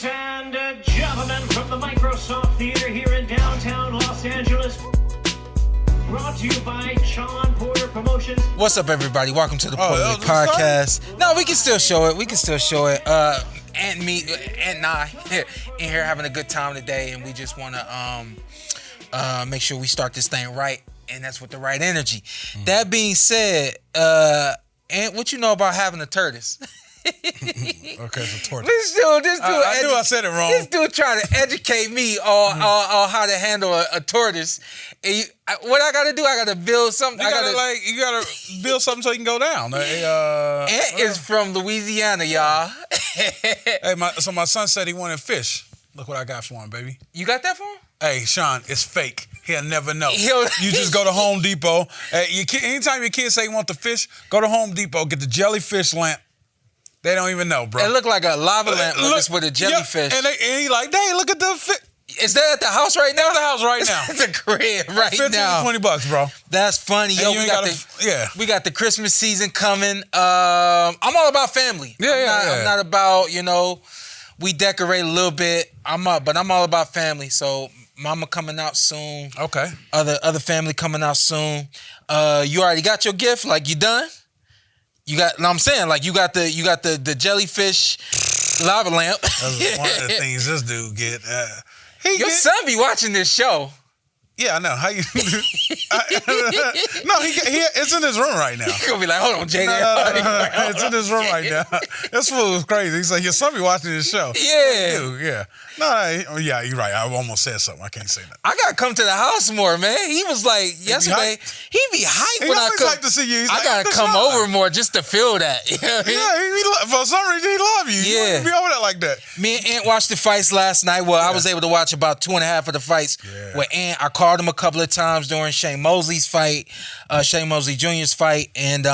Ladies and gentlemen, from the Microsoft Theater here in downtown Los Angeles, brought to you by Shawn Porter Promotions. What's up, everybody? Welcome to the PorterWay Podcast. No, we can still show it. Antt and I in here having a good time today, and we just want to make sure we start this thing right, and that's with the right energy. That being said, Antt, what you know about having a tortoise? Okay, it's a tortoise. This dude, I knew I said it wrong. This dude trying to educate me on how to handle a tortoise. And what I gotta do? I gotta build something. You gotta build something so you can go down. Antt is from Louisiana, y'all. Hey, my son said he wanted fish. Look what I got for him, baby. You got that for him? Hey, Sean, it's fake. He'll never know. You just go to Home Depot. Anytime your kids say you want the fish, go to Home Depot, get the jellyfish lamp. They don't even know, bro. It looked like a lava lamp with a jellyfish. And he like, dang, look at the fish. Is that at the house right now? At the house right now. It's a crib right 15 now. $20, bro. That's funny. Yo, we got the Christmas season coming. I'm all about family. I'm not about, we decorate a little bit. But I'm all about family. So mama coming out soon. Okay. Other family coming out soon. You already got your gift? Like, you done? You got the jellyfish lava lamp. That's one of the things this dude get. Your son be watching this show. Yeah, I know. How you? No, it's in his room right now. He's gonna be like, hold on, JD. No. It's in his room right now. This fool is crazy. He's like, your son be watching this show. Yeah. Dude, yeah. No, yeah, you're right. I almost said something. I can't say that. I gotta come to the house more, man. He was like yesterday. He be hyped when I come. Like to see you. I gotta come over more just to feel that. You know what I mean? For some reason he love you. Yeah, you be over there like that. Me and Antt watched the fights last night. Well, I was able to watch about 2.5 of the fights. Yeah. With Antt, I called him a couple of times during Shane Mosley's fight, Shane Mosley Jr.'s fight, and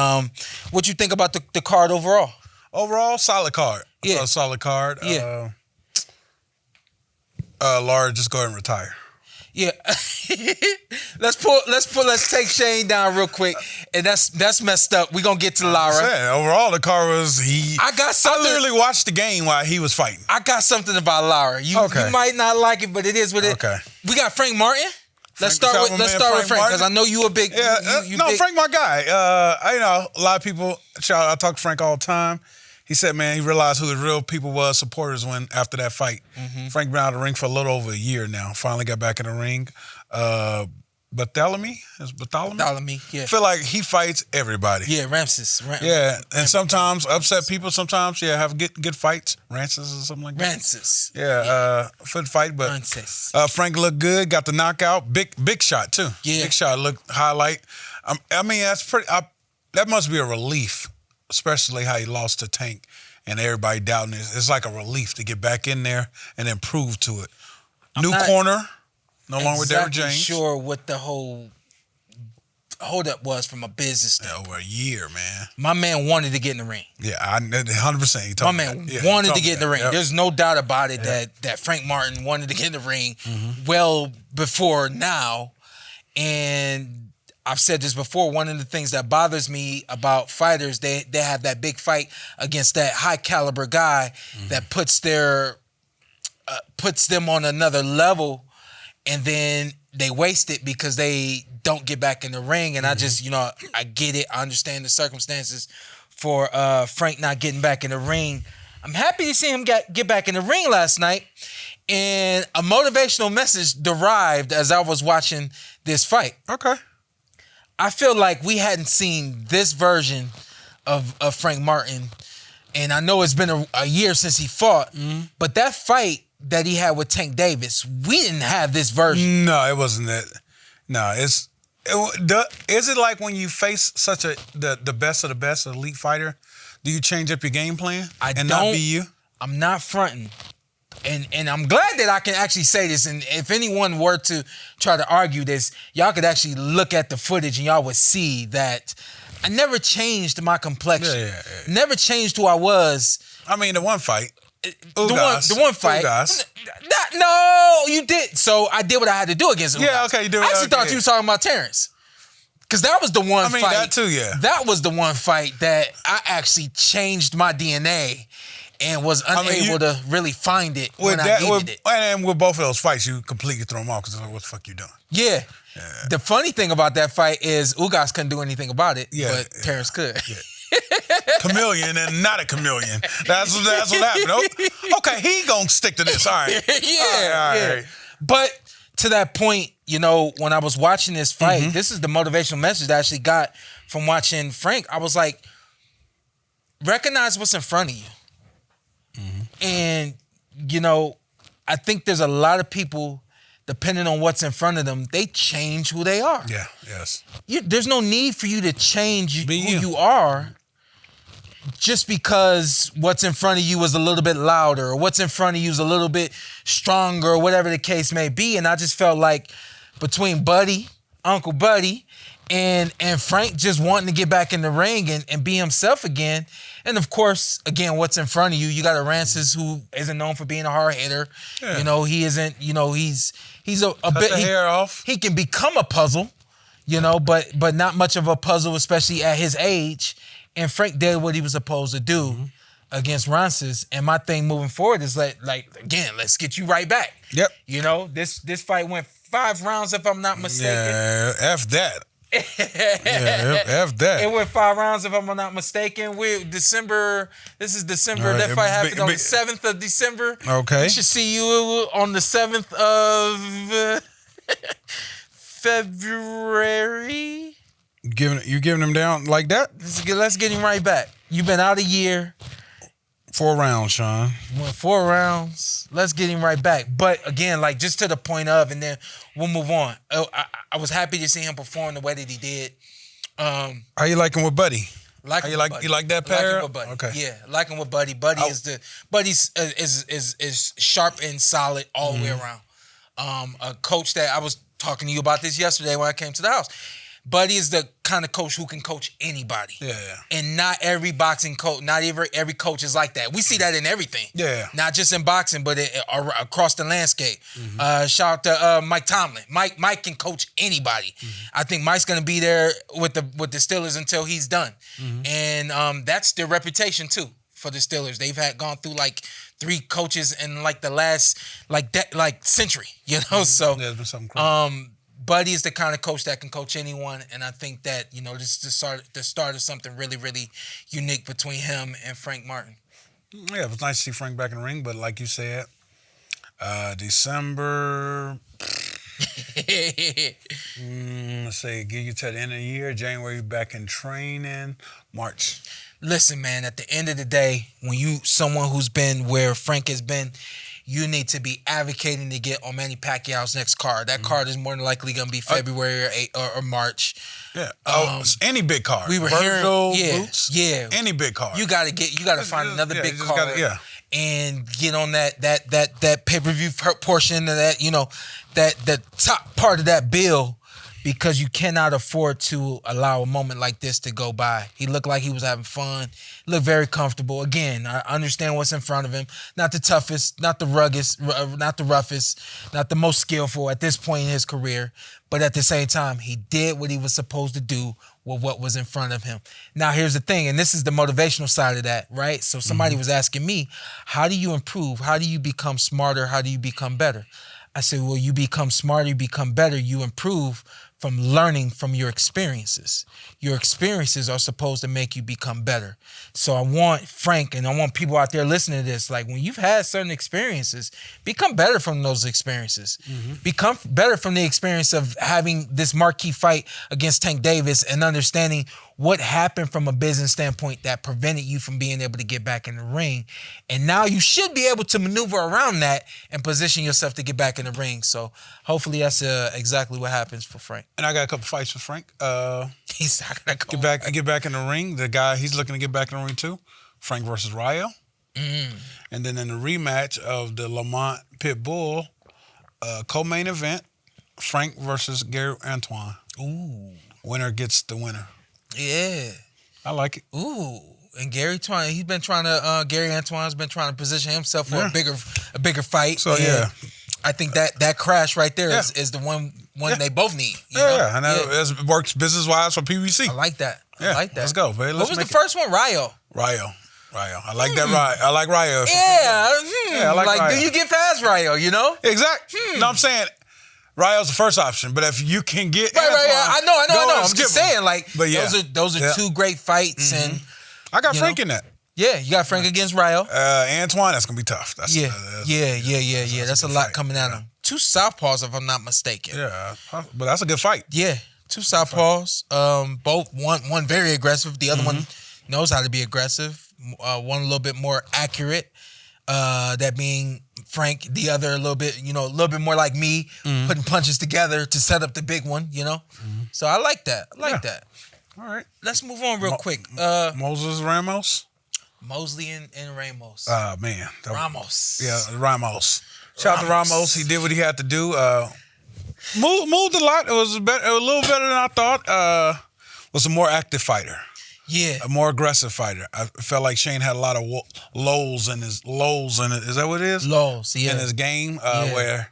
what you think about the card overall? Overall, solid card. Yeah, solid card. Yeah. Lara, just go ahead and retire. Yeah. Let's take Shane down real quick. And that's messed up. We're gonna get to Lara. Overall, the card was I literally watched the game while he was fighting. I got something about Lara. You might not like it, but it is what it is. Okay. We got Frank Martin. Let's start with Frank because I know you a big Frank my guy. A lot of people I talk to Frank all the time. He said, man, he realized who the real people was, supporters, when after that fight. Mm-hmm. Frank been out of the ring for a little over a year now. Finally got back in the ring. Barthelemy? Yeah. I feel like he fights everybody. Yeah, Rances. Yeah, and sometimes upset people. Sometimes, have good fights. Rances or something like that. Rances. Yeah, good fight, but Rances. Frank looked good, got the knockout. Big shot, too. Yeah. Big shot looked highlight. I mean, that's pretty. That must be a relief. Especially how he lost to Tank and everybody doubting it. It's like a relief to get back in there and then prove to it. New corner, no longer with Derrick James. I'm sure what the whole holdup was from a business standpoint. Over a year, man. My man wanted to get in the ring. Yeah, 100%. My man wanted to get in the ring. Yep. There's no doubt about it that Frank Martin wanted to get in the ring well before now. And I've said this before, one of the things that bothers me about fighters, they have that big fight against that high caliber guy that puts them on another level, and then they waste it because they don't get back in the ring. And I just, I get it. I understand the circumstances for Frank not getting back in the ring. I'm happy to see him get back in the ring last night. And a motivational message derived as I was watching this fight. Okay. I feel like we hadn't seen this version of Frank Martin, and I know it's been a year since he fought, but that fight that he had with Tank Davis, we didn't have this version. No, it wasn't that. No, is it like when you face such the best of the best elite fighter, do you change up your game plan not be you? I'm not fronting. And I'm glad that I can actually say this. And if anyone were to try to argue this, y'all could actually look at the footage and y'all would see that I never changed my complexion. Yeah. Never changed who I was. I mean, the one fight. The one fight. No, you did. So I did what I had to do against him. Yeah, okay, you do. I actually thought you were talking about Terence. Because that was the one fight. That too, yeah. That was the one fight that I actually changed my DNA. and was unable to really find it when I needed it. And with both of those fights, you completely threw them off because like, what the fuck you doing? Yeah. The funny thing about that fight is Ugas couldn't do anything about it, but Terence could. Yeah. Chameleon and not a chameleon. That's what happened. Okay, he gonna stick to this. All right. All right. But to that point, you know, when I was watching this fight, this is the motivational message that I actually got from watching Frank. I was like, recognize what's in front of you. And, you know, I think there's a lot of people, depending on what's in front of them, they change who they are. Yeah, yes. There's no need for you to change who you are just because what's in front of you is a little bit louder or what's in front of you is a little bit stronger or whatever the case may be. And I just felt like between Uncle Buddy, and Frank just wanting to get back in the ring and be himself again. And of course, again, what's in front of you, you got a Rances who isn't known for being a hard hitter. Yeah. You know, he isn't, you know, he's a bit, hair off. He can become a puzzle, you know, but not much of a puzzle, especially at his age. And Frank did what he was supposed to do against Rances. And my thing moving forward is again, let's get you right back. Yep. You know, this fight went 5 rounds, if I'm not mistaken. Yeah, F that. F that. It went 5 rounds, if I'm not mistaken. This is December. That fight happened on the 7th of December. Okay. We should see you on the 7th of February. You giving him down like that? Let's get him right back. You've been out a year. 4 rounds, Sean. Went 4 rounds. Let's get him right back. But again, like just to the point of, and then we'll move on. I was happy to see him perform the way that he did. How you like him with Buddy? You like that pair? Like him with Buddy. Okay. Yeah, like him with Buddy. Buddy's sharp and solid all the way around. A coach that I was talking to you about this yesterday when I came to the house. Buddy is the kind of coach who can coach anybody. Yeah. And not every boxing coach, not every coach is like that. We see that in everything. Yeah. Not just in boxing, but across the landscape. Shout out to Mike Tomlin. Mike can coach anybody. I think Mike's going to be there with the Steelers until he's done. And that's their reputation too for the Steelers. They've gone through like 3 coaches in like the last century, you know. So there's been something crazy. Buddy is the kind of coach that can coach anyone, and I think that, you know, this is the start of something really, really unique between him and Frank Martin. Yeah, it was nice to see Frank back in the ring, but like you said, December, let's say, get you to the end of the year, January back in training, March. Listen, man, at the end of the day, when someone who's been where Frank has been, you need to be advocating to get on Manny Pacquiao's next card. That card is more than likely going to be February or March. Yeah. Any big card. We were Virgil, hearing, Boots, any big card. You got to find another big card. And get on that pay-per-view portion of that, you know, that top part of that bill, because you cannot afford to allow a moment like this to go by. He looked like he was having fun. He looked very comfortable. Again, I understand what's in front of him. Not the toughest, not the ruggedest, not the roughest, not the most skillful at this point in his career. But at the same time, he did what he was supposed to do with what was in front of him. Now, here's the thing, and this is the motivational side of that, right? So somebody was asking me, how do you improve? How do you become smarter? How do you become better? I said, well, you become smarter, you become better, you improve from learning from your experiences. Your experiences are supposed to make you become better. So I want Frank, and I want people out there listening to this, like when you've had certain experiences, become better from those experiences. Become better from the experience of having this marquee fight against Tank Davis and understanding what happened from a business standpoint that prevented you from being able to get back in the ring. And now you should be able to maneuver around that and position yourself to get back in the ring. So hopefully that's exactly what happens for Frank. And I got a couple fights for Frank. He's not gonna go get back in the ring. The guy he's looking to get back in the ring too, Frank versus Rayo. And then in the rematch of the Lamont Pitbull co-main event, Frank versus Gary Antoine. Ooh. Winner gets the winner. Yeah. I like it. Ooh. And Gary Antoine's been trying to position himself for a bigger fight. So yeah. I think that crash right there is the one they both need. You know? And that works business-wise for PBC. I like that. Yeah, let's go, baby. What was the first one? Rayo. Rayo. I like that Rayo. I like Rayo. Yeah, I like Rayo. do you get past Rayo, you know? Exactly. No, I'm saying Rayo's the first option, but if you can get Right, I know. I'm just saying, But yeah. those are two great fights, and I got Frank in that. Yeah, you got Frank against Rayo. Antoine, that's gonna be tough. That's a lot coming at him. Two southpaws, if I'm not mistaken. Yeah, but that's a good fight. Yeah, two southpaws. Both one very aggressive. The other one knows how to be aggressive. One a little bit more accurate. That being Frank. The other a little bit more like me, putting punches together to set up the big one. So I like that. That. All right, let's move on real quick. Moses Ramos. Mosley and Ramos. Man. Ramos. Yeah, Ramos. Shout out to Ramos. He did what he had to do. Moved a lot. It was a little better than I thought. Was a more active fighter. Yeah. A more aggressive fighter. I felt like Shane had a lot of lows in it. Is that what it is? Lows, yeah. In his game, where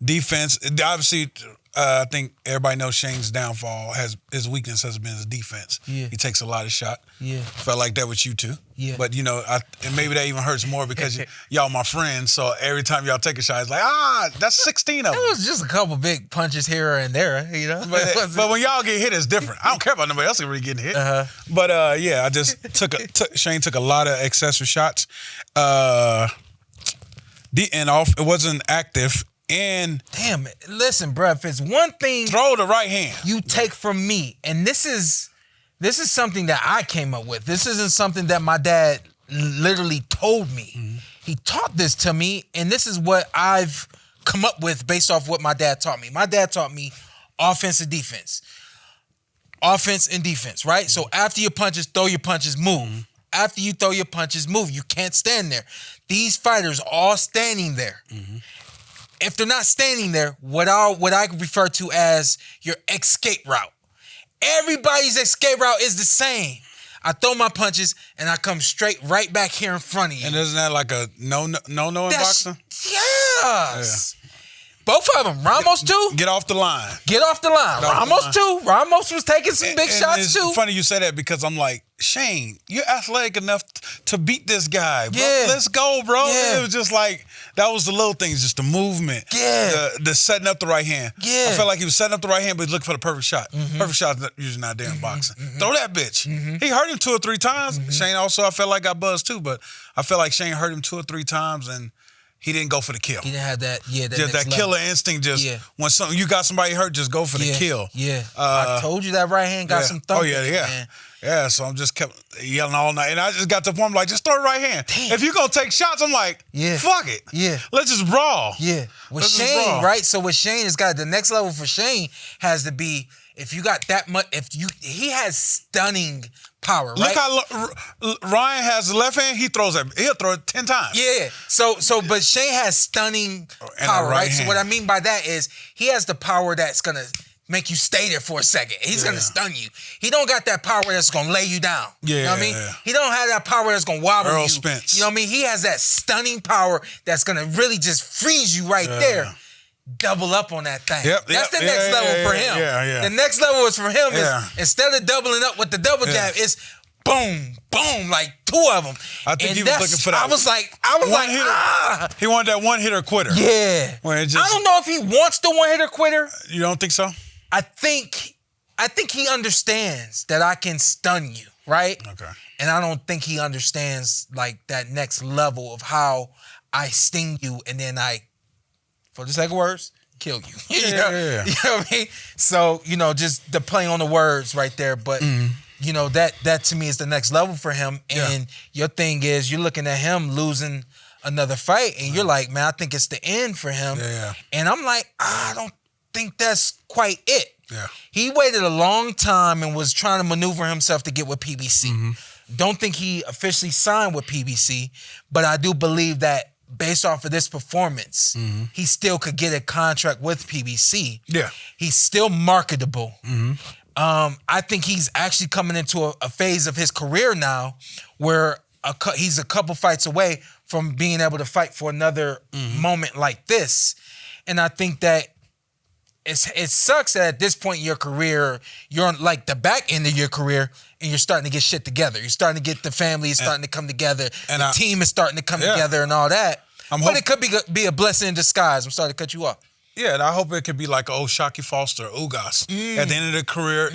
defense, obviously, I think everybody knows Shane's downfall, his weakness has been his defense. Yeah. He takes a lot of shot. Yeah. Felt like that with you too. Yeah. But, and maybe that even hurts more because y'all my friends, so every time y'all take a shot, it's like, that's 16 of them. It was just a couple big punches here and there, But when y'all get hit, it's different. I don't care about nobody else really getting hit. But, I just Shane took a lot of excessive shots. It wasn't active. And damn it. Listen, bruh, if it's one thing throw the right hand you take from me, and this is something that I came up with. This isn't something that my dad literally told me. He taught this to me, and this is what I've come up with based off what my dad taught me. My dad taught me offense and defense. Offense and defense, right? So after your punches, throw your punches, move. After you throw your punches, move. You can't stand there. These fighters are all standing there. If they're not standing there, what I refer to as your escape route. Everybody's escape route is the same. I throw my punches and I come straight right back here in front of you. And isn't that like a no in boxing? Yes. Yeah. Both of them. Ramos too. Get off the line. Ramos too. Ramos was taking some big shots too. It's funny you say that because I'm like, Shane, you're athletic enough to beat this guy, bro. Yeah. Let's go, bro. Yeah. It was just like, that was the little things, just the movement. Yeah. The setting up the right hand. Yeah. I felt like he was setting up the right hand, but he's looking for the perfect shot. Perfect shot is usually not there in boxing. Throw that bitch. He hurt him 2 or 3 times. Shane also, I felt like got buzzed too, but I felt like Shane hurt him 2 or 3 times and he didn't go for the kill. He didn't have that, that killer instinct. When you got somebody hurt, just go for the kill. Yeah, I told you that right hand got some thump. Oh yeah. So I'm just kept yelling all night, and I just got to the point, I'm like, just throw the right hand. Damn. If you gonna take shots, I'm like, fuck it. Yeah, let's just brawl. Yeah, with Shane, right? So with Shane, it's got the next level for Shane has to be if you got that much. He has stunning power, right? Look how Ryan has the left hand. He'll throw it 10 times. Yeah. But Shane has stunning power, right? So what I mean by that is he has the power that's gonna make you stay there for a second. He's gonna stun you. He don't got that power that's gonna lay you down. You know what I mean? He don't have that power that's gonna wobble Earl you. Spence. You know what I mean? He has that stunning power that's gonna really just freeze you right there. Double up on that thing. That's the next level for him. The next level is for him is instead of doubling up with the double jab, it's boom, boom, like 2 of them. I think he was looking for that. I was like, He wanted that one hitter quitter. Yeah. I don't know if he wants the one hitter quitter. You don't think so? I think he understands that I can stun you, right? Okay. And I don't think he understands like that next level of how I sting you and then I, for the sake of words, kill you. You know what I mean? So, just the play on the words right there. But, that to me is the next level for him. And your thing is you're looking at him losing another fight and you're like, man, I think it's the end for him. And I'm like, I don't think that's quite it. He waited a long time and was trying to maneuver himself to get with PBC. Don't think he officially signed with PBC, but I do believe that based off of this performance, he still could get a contract with PBC. He's still marketable. I think he's actually coming into a phase of his career now where he's a couple fights away from being able to fight for another moment like this. And I think that it sucks that at this point in your career, you're on like the back end of your career and you're starting to get shit together. You're starting to get the family is starting to come together. And the team is starting to come together and all that. But it could be a blessing in disguise. I'm sorry to cut you off. Yeah, and I hope it could be like an old Shockey Foster, Ugas. At the end of the career,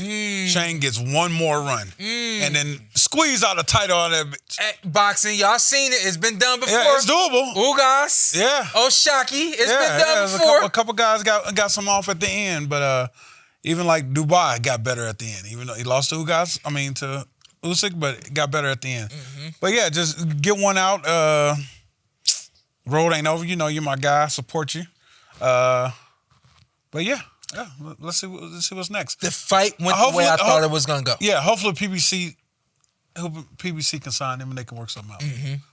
Shane gets one more run. And then squeeze out a title on that bitch. Boxing, y'all seen it. It's been done before. Yeah, it's doable. Ugas. Yeah. Oh, Shockey. It's been done before. A couple guys got some off at the end, but even like Dubai got better at the end. Even though he lost to Ugas, to Usyk, but it got better at the end. But yeah, just get one out. Road ain't over. You know, you're my guy. Support you. But yeah, let's see what's next. The fight went the way I thought it was gonna go. Yeah, hopefully PBC can sign him and they can work something out.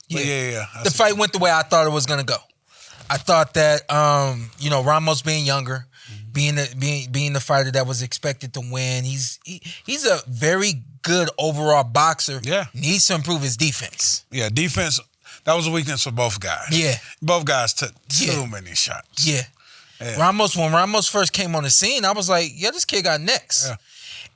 Yeah. The fight went the way I thought it was gonna go. I thought that Ramos being younger, being the fighter that was expected to win, he's a very good overall boxer. Yeah, needs to improve his defense. Yeah, defense. That was a weakness for both guys. Yeah. Both guys took too many shots. Yeah. When Ramos first came on the scene, I was like, this kid got next. Yeah.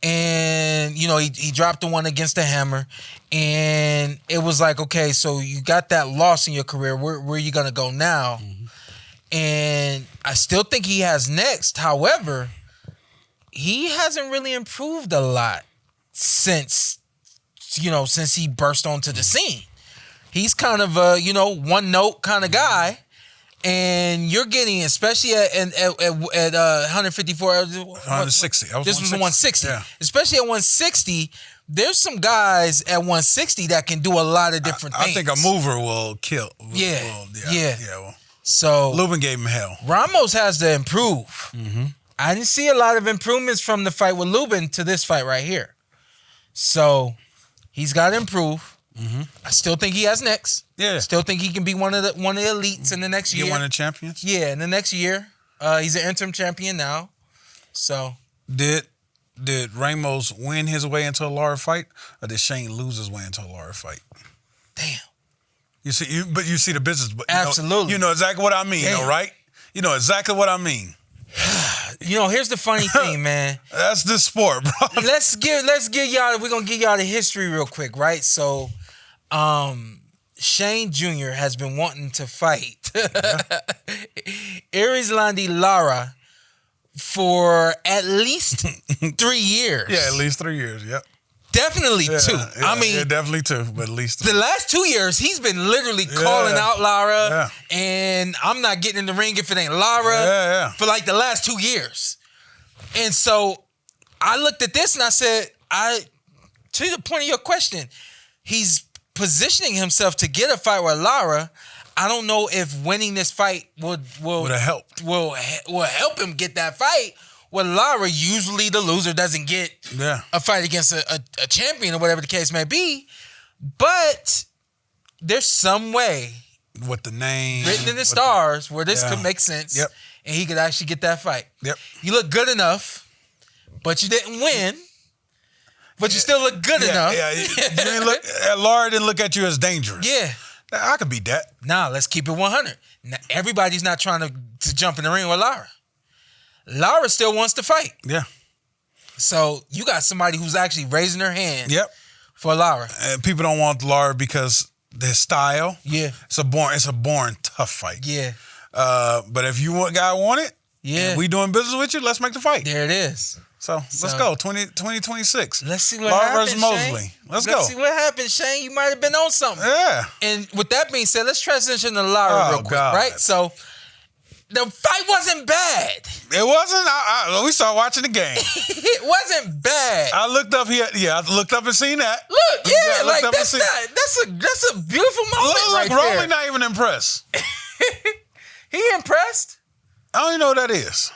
And, he dropped the one against the hammer. And it was like, okay, so you got that loss in your career. Where are you going to go now? And I still think he has next. However, he hasn't really improved a lot since he burst onto the scene. He's kind of a, one note kind of guy. And you're getting, especially at 154. 160. This was 160. Yeah. Especially at 160, there's some guys at 160 that can do a lot of different things. I think a mover will kill. So Lubin gave him hell. Ramos has to improve. I didn't see a lot of improvements from the fight with Lubin to this fight right here. So he's got to improve. I still think he has next. Yeah. Still think he can be one of the elites in the next year. Get one of the champions? Yeah, in the next year. He's an interim champion now. So Did Ramos win his way into a Lara fight, or did Shane lose his way into a Lara fight? Damn. You see the business. But absolutely. You know exactly what I mean, though, right? You know exactly what I mean. Here's the funny thing, man. That's the sport, bro. Let's give y'all. We're gonna give y'all the history real quick, right? So, Shane Jr. has been wanting to fight Erislandy Lara for at least 3 years. Yeah, at least 3 years. Yep. Definitely 2. Yeah, definitely 2, but at least 3. The last 2 years, he's been literally calling out Lara, and I'm not getting in the ring if it ain't Lara for like the last 2 years. And so I looked at this and I said, to the point of your question, he's positioning himself to get a fight with Lara. I don't know if winning this fight will help him get that fight. With Lara, usually the loser doesn't get a fight against a champion or whatever the case may be. But there's some way with the name written in the stars where this could make sense. Yep. And he could actually get that fight. Yep. You look good enough, but you didn't win. But you still look good enough. Yeah, you didn't look. Lara didn't look at you as dangerous. Yeah. I could beat that. Nah, let's keep it 100. Now, everybody's not trying to jump in the ring with Lara. Lara still wants to fight. Yeah. So you got somebody who's actually raising her hand. Yep. For Lara. And people don't want Lara because their style. Yeah. It's a boring, tough fight. Yeah. But if you want it, and we doing business with you, let's make the fight. There it is. So let's go. 2026. Let's see what Lara happens, versus Mosley. Shane. Let's go. Let's see what happens, Shane. You might have been on something. Yeah. And with that being said, let's transition to Lara real quick, right? So the fight wasn't bad. It wasn't? We started watching the game. It wasn't bad. I looked up here. Yeah, I looked up and seen that. Look, that's a beautiful moment right there. Rolly not even impressed. He impressed? I don't even know what that is.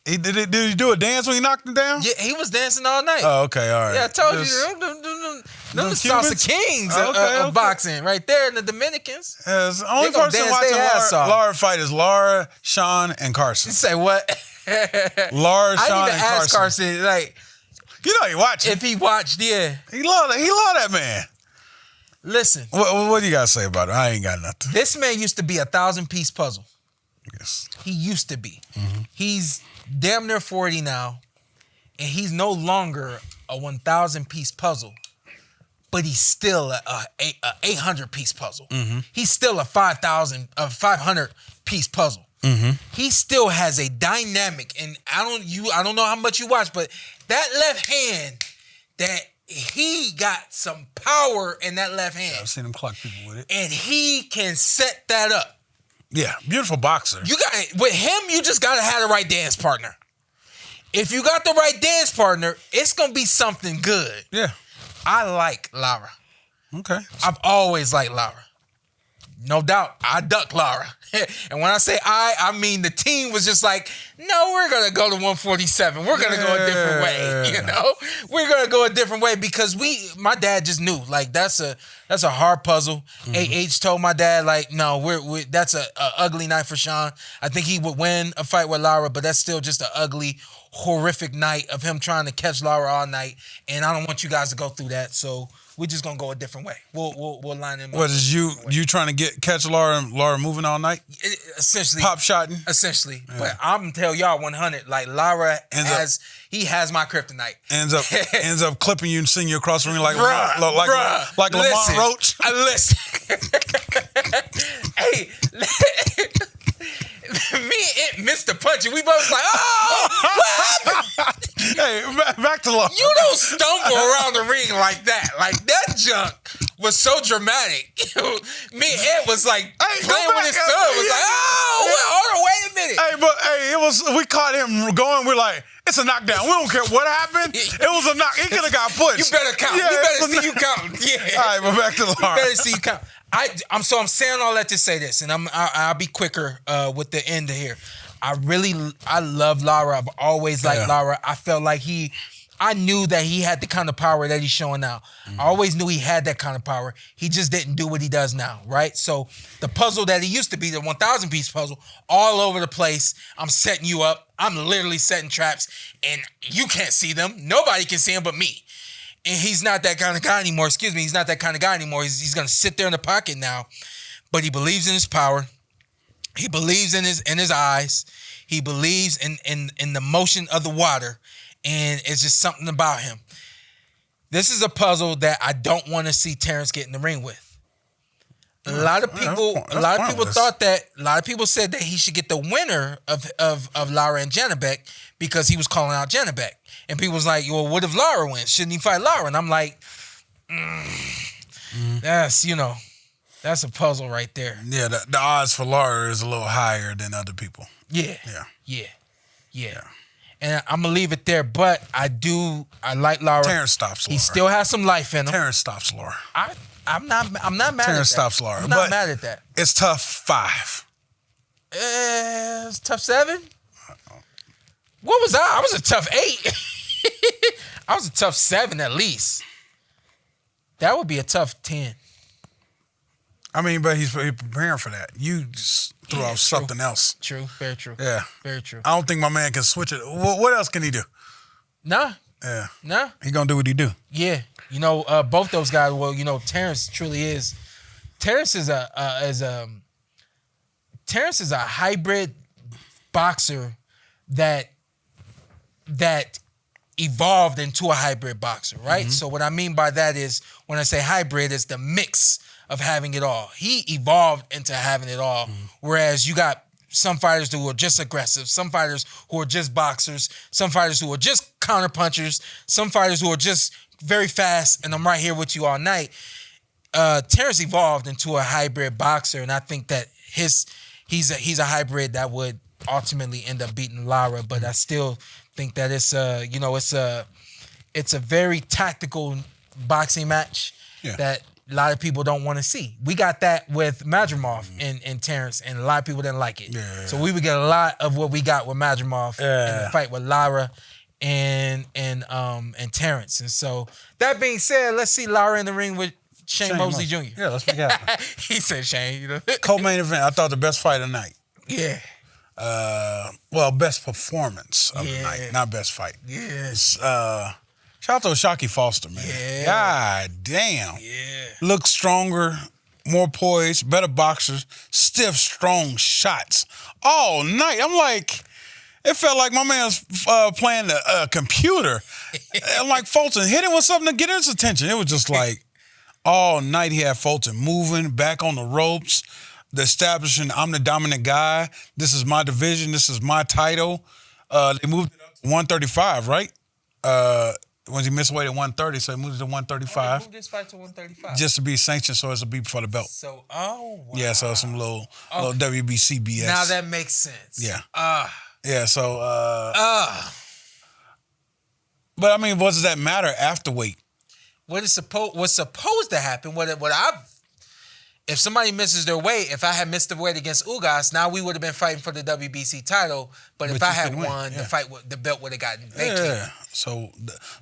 Did he do a dance when he knocked him down? Yeah, he was dancing all night. Oh, okay, all right. Yeah, I told you, them the salsa kings of boxing right there in the Dominicans. The only person watching Lara fight is Lara, Shawn, and Carson. You say what? Lara, Shawn, and Carson. I even asked Carson, like, you know he watching. If he watched, yeah. He love that man. Listen. What do you got to say about it? I ain't got nothing. This man used to be a 1,000-piece puzzle. I guess. He used to be. He's damn near 40 now, and he's no longer a 1,000-piece puzzle, but he's still a 800-piece puzzle. He's still a 500-piece puzzle. He still has a dynamic, and I don't know how much you watch, but that left hand, that he got some power in that left hand. I've seen him clock people with it. And he can set that up. Yeah, beautiful boxer. With him, you just gotta have the right dance partner. If you got the right dance partner, it's gonna be something good. Yeah. I like Lara. Okay. I've always liked Lara. No doubt, I duck Lara. And when I say I mean the team was just like, no, we're going to go to 147. We're going to go a different way, you know? We're going to go a different way because my dad just knew, like, that's a hard puzzle. A.H. told my dad, like, no, that's a ugly night for Shawn. I think he would win a fight with Lara, but that's still just an ugly, horrific night of him trying to catch Lara all night. And I don't want you guys to go through that, so we're just gonna go a different way. We'll line him up. What is you trying to catch Lara moving all night? Essentially, pop shotting. Essentially, but I'm gonna tell y'all 100. Like Lara has my kryptonite. Ends up clipping you and sending you across the ring like Lamont Roach. Listen, hey. Me and Antt missed the punch, and we both like, oh, what happened? Hey, back to Lara. You don't stumble around the ring like that. Like, that junk was so dramatic. Me and Antt was like playing with his son. Was like, hold on, wait a minute. We caught him going. We're like, it's a knockdown. We don't care what happened. It was a knock. He could have got pushed. You better count. Yeah, you better see you count. Yeah. All right, but back to Lara. You better see you count. I'm saying all that to say this, and I'll be quicker with the end here. I love Lara. I've always liked Lara. I felt like I knew that he had the kind of power that he's showing now. I always knew he had that kind of power. He just didn't do what he does now, right? So the puzzle that he used to be, the 1,000-piece puzzle, all over the place. I'm setting you up. I'm literally setting traps, and you can't see them. Nobody can see them but me. And he's not that kind of guy anymore. He's not that kind of guy anymore. He's going to sit there in the pocket now. But he believes in his power. He believes in his eyes. He believes in the motion of the water. And it's just something about him. This is a puzzle that I don't want to see Terence get in the ring with. A lot of people thought that. A lot of people said that he should get the winner of Lara and Janabek because he was calling out Janabek. And people was like, well, what if Lara wins? Shouldn't he fight Lara? And I'm like, that's a puzzle right there. Yeah, the odds for Lara is a little higher than other people. Yeah. And I'm gonna leave it there, but I like Lara. Terence stops Lara. He still has some life in him. Terence stops Lara. I'm not mad Terence at that. Terence stops Lara. I'm not mad at that. It's tough 5. It's tough 7. What was I? I was a tough 8. I was a tough 7 at least. That would be a tough 10. I mean, but he's preparing for that. You just threw out something else. True. Very true. Yeah. Very true. I don't think my man can switch it. What else can he do? Nah. Yeah. Nah. He gonna do what he do. Yeah. Both those guys. Well, Terence truly is. Terence is a hybrid boxer that evolved into a hybrid boxer, right? Mm-hmm. So what I mean by that is when I say hybrid, is the mix of having it all. He evolved into having it all, whereas you got some fighters who are just aggressive, some fighters who are just boxers, some fighters who are just counterpunchers, some fighters who are just very fast, and I'm right here with you all night. Terence evolved into a hybrid boxer, and I think that he's a hybrid that would ultimately end up beating Lara, but I still think that it's a very tactical boxing match that a lot of people don't want to see. We got that with Madrimov and Terence, and a lot of people didn't like it. Yeah. So we would get a lot of what we got with Madrimov in the fight with Lara and Terence. And so that being said, let's see Lara in the ring with Shane Mosley Jr. Yeah, let's make it happen. He said Shane, Co-main event. I thought the best fight of the night. Yeah. Best performance of the night, not best fight. Yes. Shout out to Shocky Foster, man. Yeah. God damn. Yeah. Looks stronger, more poised, better boxers, stiff, strong shots all night. I'm like, it felt like my man was playing a computer. I'm like, Fulton, hit him with something to get his attention. It was just like all night he had Fulton moving, back on the ropes, establishing I'm the dominant guy. This is my division. This is my title. They moved it up to 135, right? When he missed weight at 130, so he moved it to 135. Moved this fight to 135. Just to be sanctioned, so it's a beat for the belt. So, wow. Yeah, so some little WBC BS. Now that makes sense. Yeah. Yeah, so but I mean, what does that matter after weight? What's supposed to happen? If somebody misses their weight, if I had missed the weight against Ugas, now we would have been fighting for the WBC title. But if I had won, the belt would have gotten vacated. Yeah. So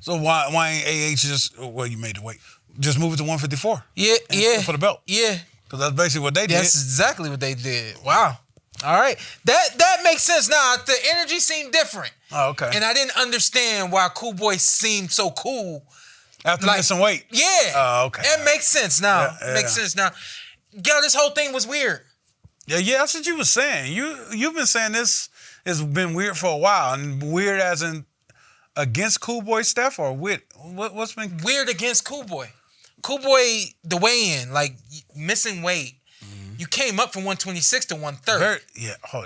why ain't AH just you made the weight? Just move it to 154. Yeah. For the belt. Yeah. Because that's basically what they did. That's exactly what they did. Wow. All right. That makes sense now. The energy seemed different. Oh, okay. And I didn't understand why Cool Boy seemed so cool. After missing weight. Yeah. Oh, okay. It makes sense now. Yeah. It makes sense now. Yo, this whole thing was weird. Yeah, that's what you were saying. You've been saying this has been weird for a while. And weird as in against Cool Boy Steph or with what's been weird against Cool Boy? Cool Boy, the weigh-in, like missing weight. You came up from 126 to 130.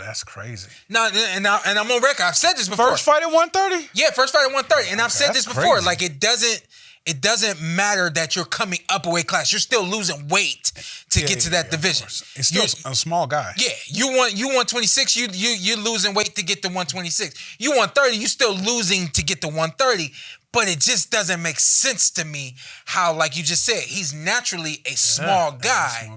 That's crazy. No, and I'm on record. I've said this before. First fight at 130? Yeah, first fight at 130. And I've said this before. Crazy. Like, it doesn't matter that you're coming up a weight class. You're still losing weight to get to that division. It's still a small guy. Yeah, you want 126. You're losing weight to get to 126. You 130. You still losing to get to 130. But it just doesn't make sense to me how, like you just said, he's naturally a small guy.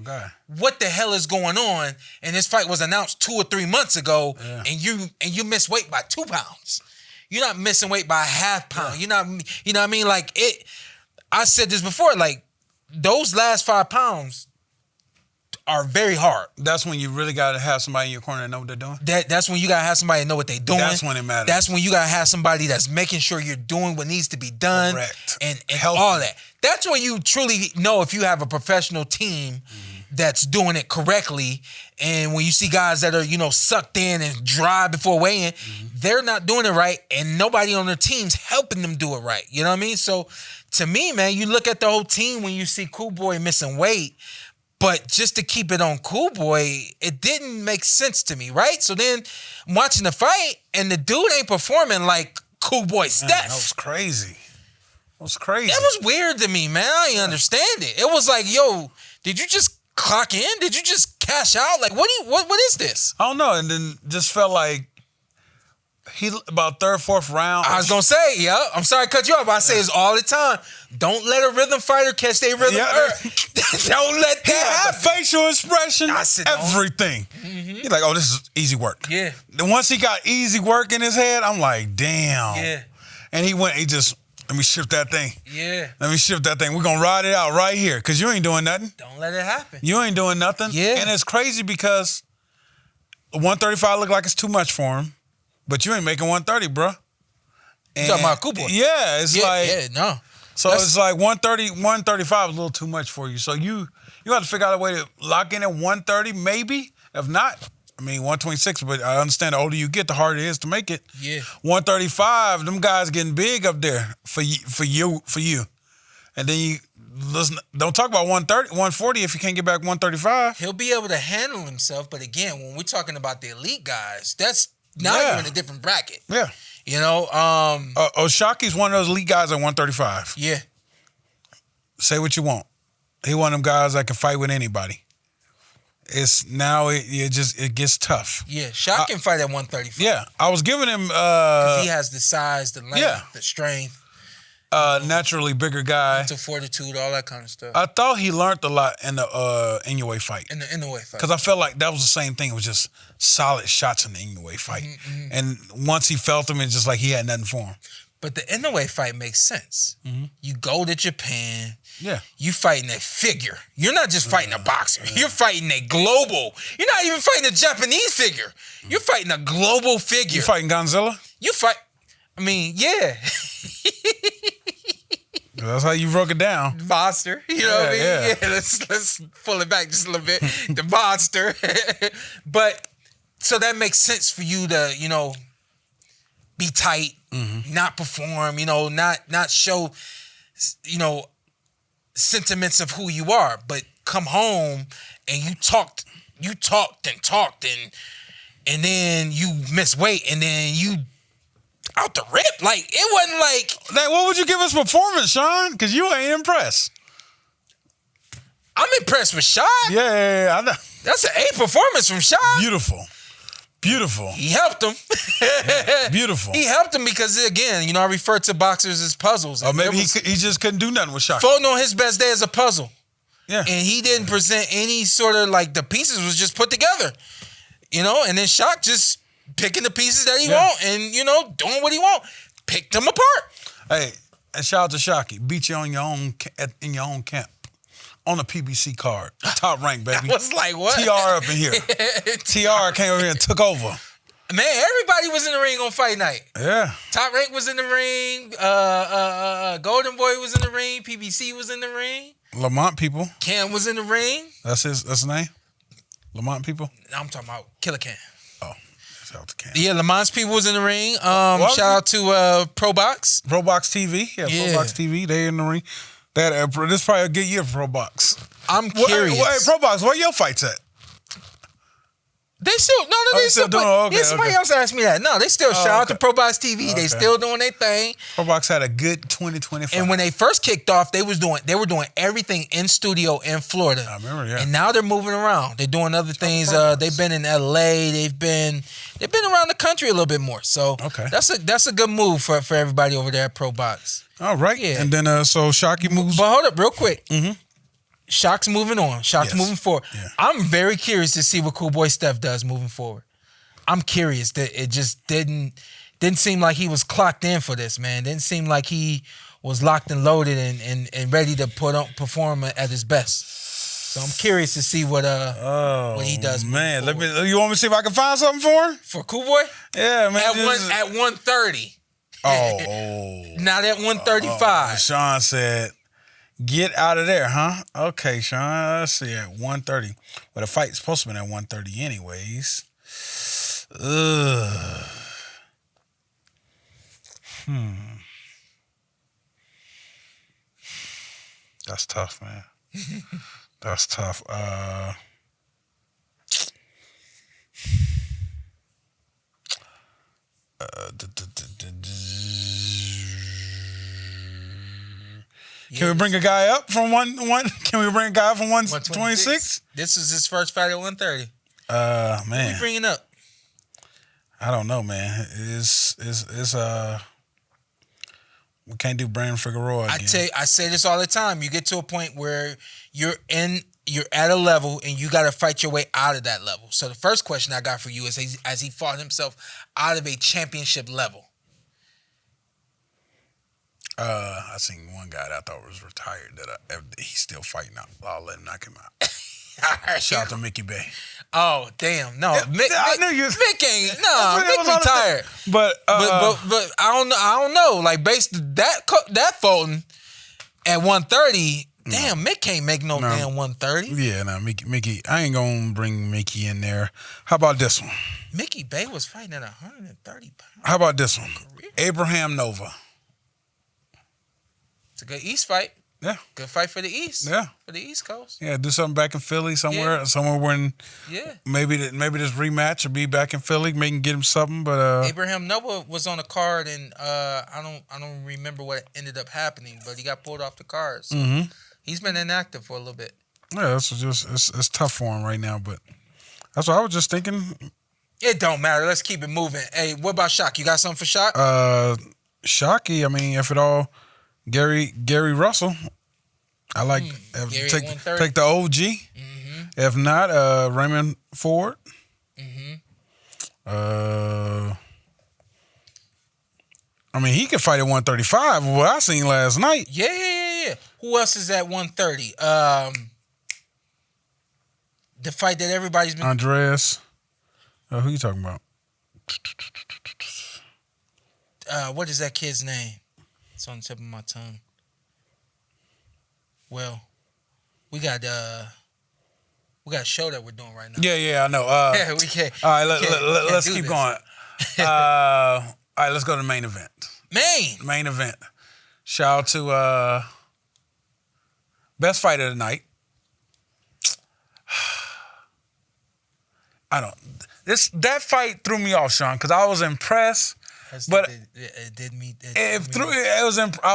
What the hell is going on? And this fight was announced 2 or 3 months ago, and you miss weight by 2 pounds. You're not missing weight by a half pound. You're not, you know what I mean? Like it. I said this before. Like those last 5 pounds are very hard. That's when you really got to have somebody in your corner that know what they're doing. That's when you got to have somebody that know what they're doing. That's when it matters. That's when you got to have somebody that's making sure you're doing what needs to be done. Correct. And all that. That's when you truly know if you have a professional team that's doing it correctly. And when you see guys that are, sucked in and dry before weigh-in, they're not doing it right, and nobody on their team's helping them do it right. You know what I mean? So to me, man, you look at the whole team when you see Cool Boy missing weight, but just to keep it on Cool Boy, it didn't make sense to me, right? So then I'm watching the fight, and the dude ain't performing like Cool Boy Steph. That was crazy. It was crazy. That was weird to me, man. I didn't understand it. It was like, yo, did you just clock in? Did you just cash out? Like, what is this? I don't know. And then just felt like about third, fourth round. I was gonna say, I'm sorry to cut you off, but I say this all the time. Don't let a rhythm fighter catch their rhythm. Don't let that happen. The facial expression, everything. He's like, oh, this is easy work. Yeah. Then once he got easy work in his head, I'm like, damn. Yeah. And he just, let me shift that thing. Yeah. Let me shift that thing. We're going to ride it out right here because you ain't doing nothing. Don't let it happen. You ain't doing nothing. Yeah. And it's crazy because 135 look like it's too much for him, but you ain't making 130, bro. You talking about Cool Boy? Yeah, it's like. Yeah, no. So it's like 130, 135 is a little too much for you. So you have to figure out a way to lock in at 130, maybe. If not, 126, but I understand the older you get, the harder it is to make it. Yeah. 135, them guys getting big up there for you. And then you listen, don't talk about 130, 140 if you can't get back 135. He'll be able to handle himself, but again, when we're talking about the elite guys, that's now you're in a different bracket. Yeah. Oshaki's one of those elite guys at 135. Yeah. Say what you want. He one of them guys that can fight with anybody. It's now it gets tough. Yeah, Shaq can fight at 135. Yeah, I was giving him because he has the size, the length, the strength. Naturally bigger guy. Mental fortitude, all that kind of stuff. I thought he learned a lot in the Inoue fight. In the Inoue fight. Because I felt like that was the same thing. It was just solid shots in the Inoue fight. Mm-hmm. And once he felt them, it's just like he had nothing for him. But the Inoue fight makes sense. Mm-hmm. You go to Japan. Yeah. You fighting a figure. You're not just fighting a boxer. You're fighting a global. You're not even fighting a Japanese figure. You're fighting a global figure. You fighting Gonzalez? Yeah. That's how you broke it down. Monster. You know what I mean? Yeah. Yeah, let's pull it back just a little bit. The monster. But so that makes sense for you to, you know, be tight, not perform, you know, not show, you know, sentiments of who you are, but come home and you talked and then you miss weight and then you out the rip. Like, it wasn't like What would you give us performance, Sean? Because you ain't impressed. I'm impressed with Shaw. Yeah, I know. That's an A performance from Shaw. Beautiful. He helped him. Beautiful. He helped him because, again, you know, I refer to boxers as puzzles. Or maybe he just couldn't do nothing with Shakur. Fulton on his best day as a puzzle. Yeah. And he didn't present any sort of, like, the pieces was just put together. You know, and then Shock just picking the pieces that he want and, you know, doing what he want. Picked them apart. Hey, and shout out to Shocky. Beat you on your own in your own camp. On a PBC card. Top rank, baby. I was like, what? TR up in here. TR came over here and took over. Man, everybody was in the ring on fight night. Yeah. Top Rank was in the ring. Golden Boy was in the ring. PBC was in the ring. Lamont people. Cam was in the ring. That's his name? Lamont people? I'm talking about Killer Cam. Oh, shout out to Cam. Yeah, Lamont's people was in the ring. Shout out to Pro Box. Pro Box TV. Yeah, Pro Box TV. They in the ring. This probably a good year for Pro Box. I'm curious. Hey, Pro Box, where your fights at? They still they still doing. Okay, somebody else asked me that. No, they still shout out to Pro Box TV. They still doing their thing. Pro Box had a good 2025. And when they first kicked off, they were doing everything in studio in Florida. I remember, yeah. And now they're moving around. They're doing other things. They've been in LA. They've been around the country a little bit more. So that's a good move for everybody over there at Pro Box. All right. Yeah. And then so Shocky moves. But hold up real quick. Mm-hmm. Shock's moving on. Shock's moving forward. Yeah. I'm very curious to see what Cool Boy Steph does moving forward. I'm curious. That it just didn't seem like he was clocked in for this, man. Didn't seem like he was locked and loaded and ready to perform at his best. So I'm curious to see what he does. Man, you want me to see if I can find something for him? For Cool Boy? Yeah, man. At 130. Oh. Not at 135. Sean said, get out of there, huh? Okay, Sean. Let's see, at 130. Well, the fight's supposed to be at 130 anyways. That's tough, man. That's tough. Can we bring a guy up from one? Can we bring a guy from 126? This is his first fight at 130. Man. Who we bringing up? I don't know, man. We can't do Brandon Figueroa again. I say this all the time. You get to a point where you're at a level and you got to fight your way out of that level. So the first question I got for you is, has he fought himself out of a championship level? I seen one guy that I thought was retired that he's still fighting out. I'll let him knock him out. Shout out to Mickey Bay. Oh, damn. No, Mick, I knew you. Mick ain't. No, Mick retired. But I don't know. Like, based that Fulton at 130, damn, Mick can't make no damn 130. Yeah, no, Mickey. I ain't gonna bring Mickey in there. How about this one? Mickey Bay was fighting at 130 pounds. How about this one? Abraham Nova. It's a good East fight. Yeah. Good fight for the East. Yeah. For the East Coast. Yeah, do something back in Philly somewhere when maybe this rematch will be back in Philly, maybe get him something. But Abraham Nova was on the card and I don't remember what ended up happening, but he got pulled off the card. So he's been inactive for a little bit. Yeah, it's tough for him right now, but that's what I was just thinking. It don't matter. Let's keep it moving. Hey, what about Shock? You got something for Shock? Shocky, I mean, if it all Gary Russell. I like take the OG. Mm-hmm. If not, Raymond Ford. Mm-hmm. I mean, he could fight at 135. What I seen last night. Yeah. Who else is at 130? The fight that everybody's been. Andreas. Who you talking about? What is that kid's name? It's on the tip of my tongue. Well, we got a show that we're doing right now. Yeah, I know. Yeah, we can't. All right, let's keep going. All right, let's go to the main event. Main event. Shout out to best fight of the night. That fight threw me off, Sean, because I was impressed. But I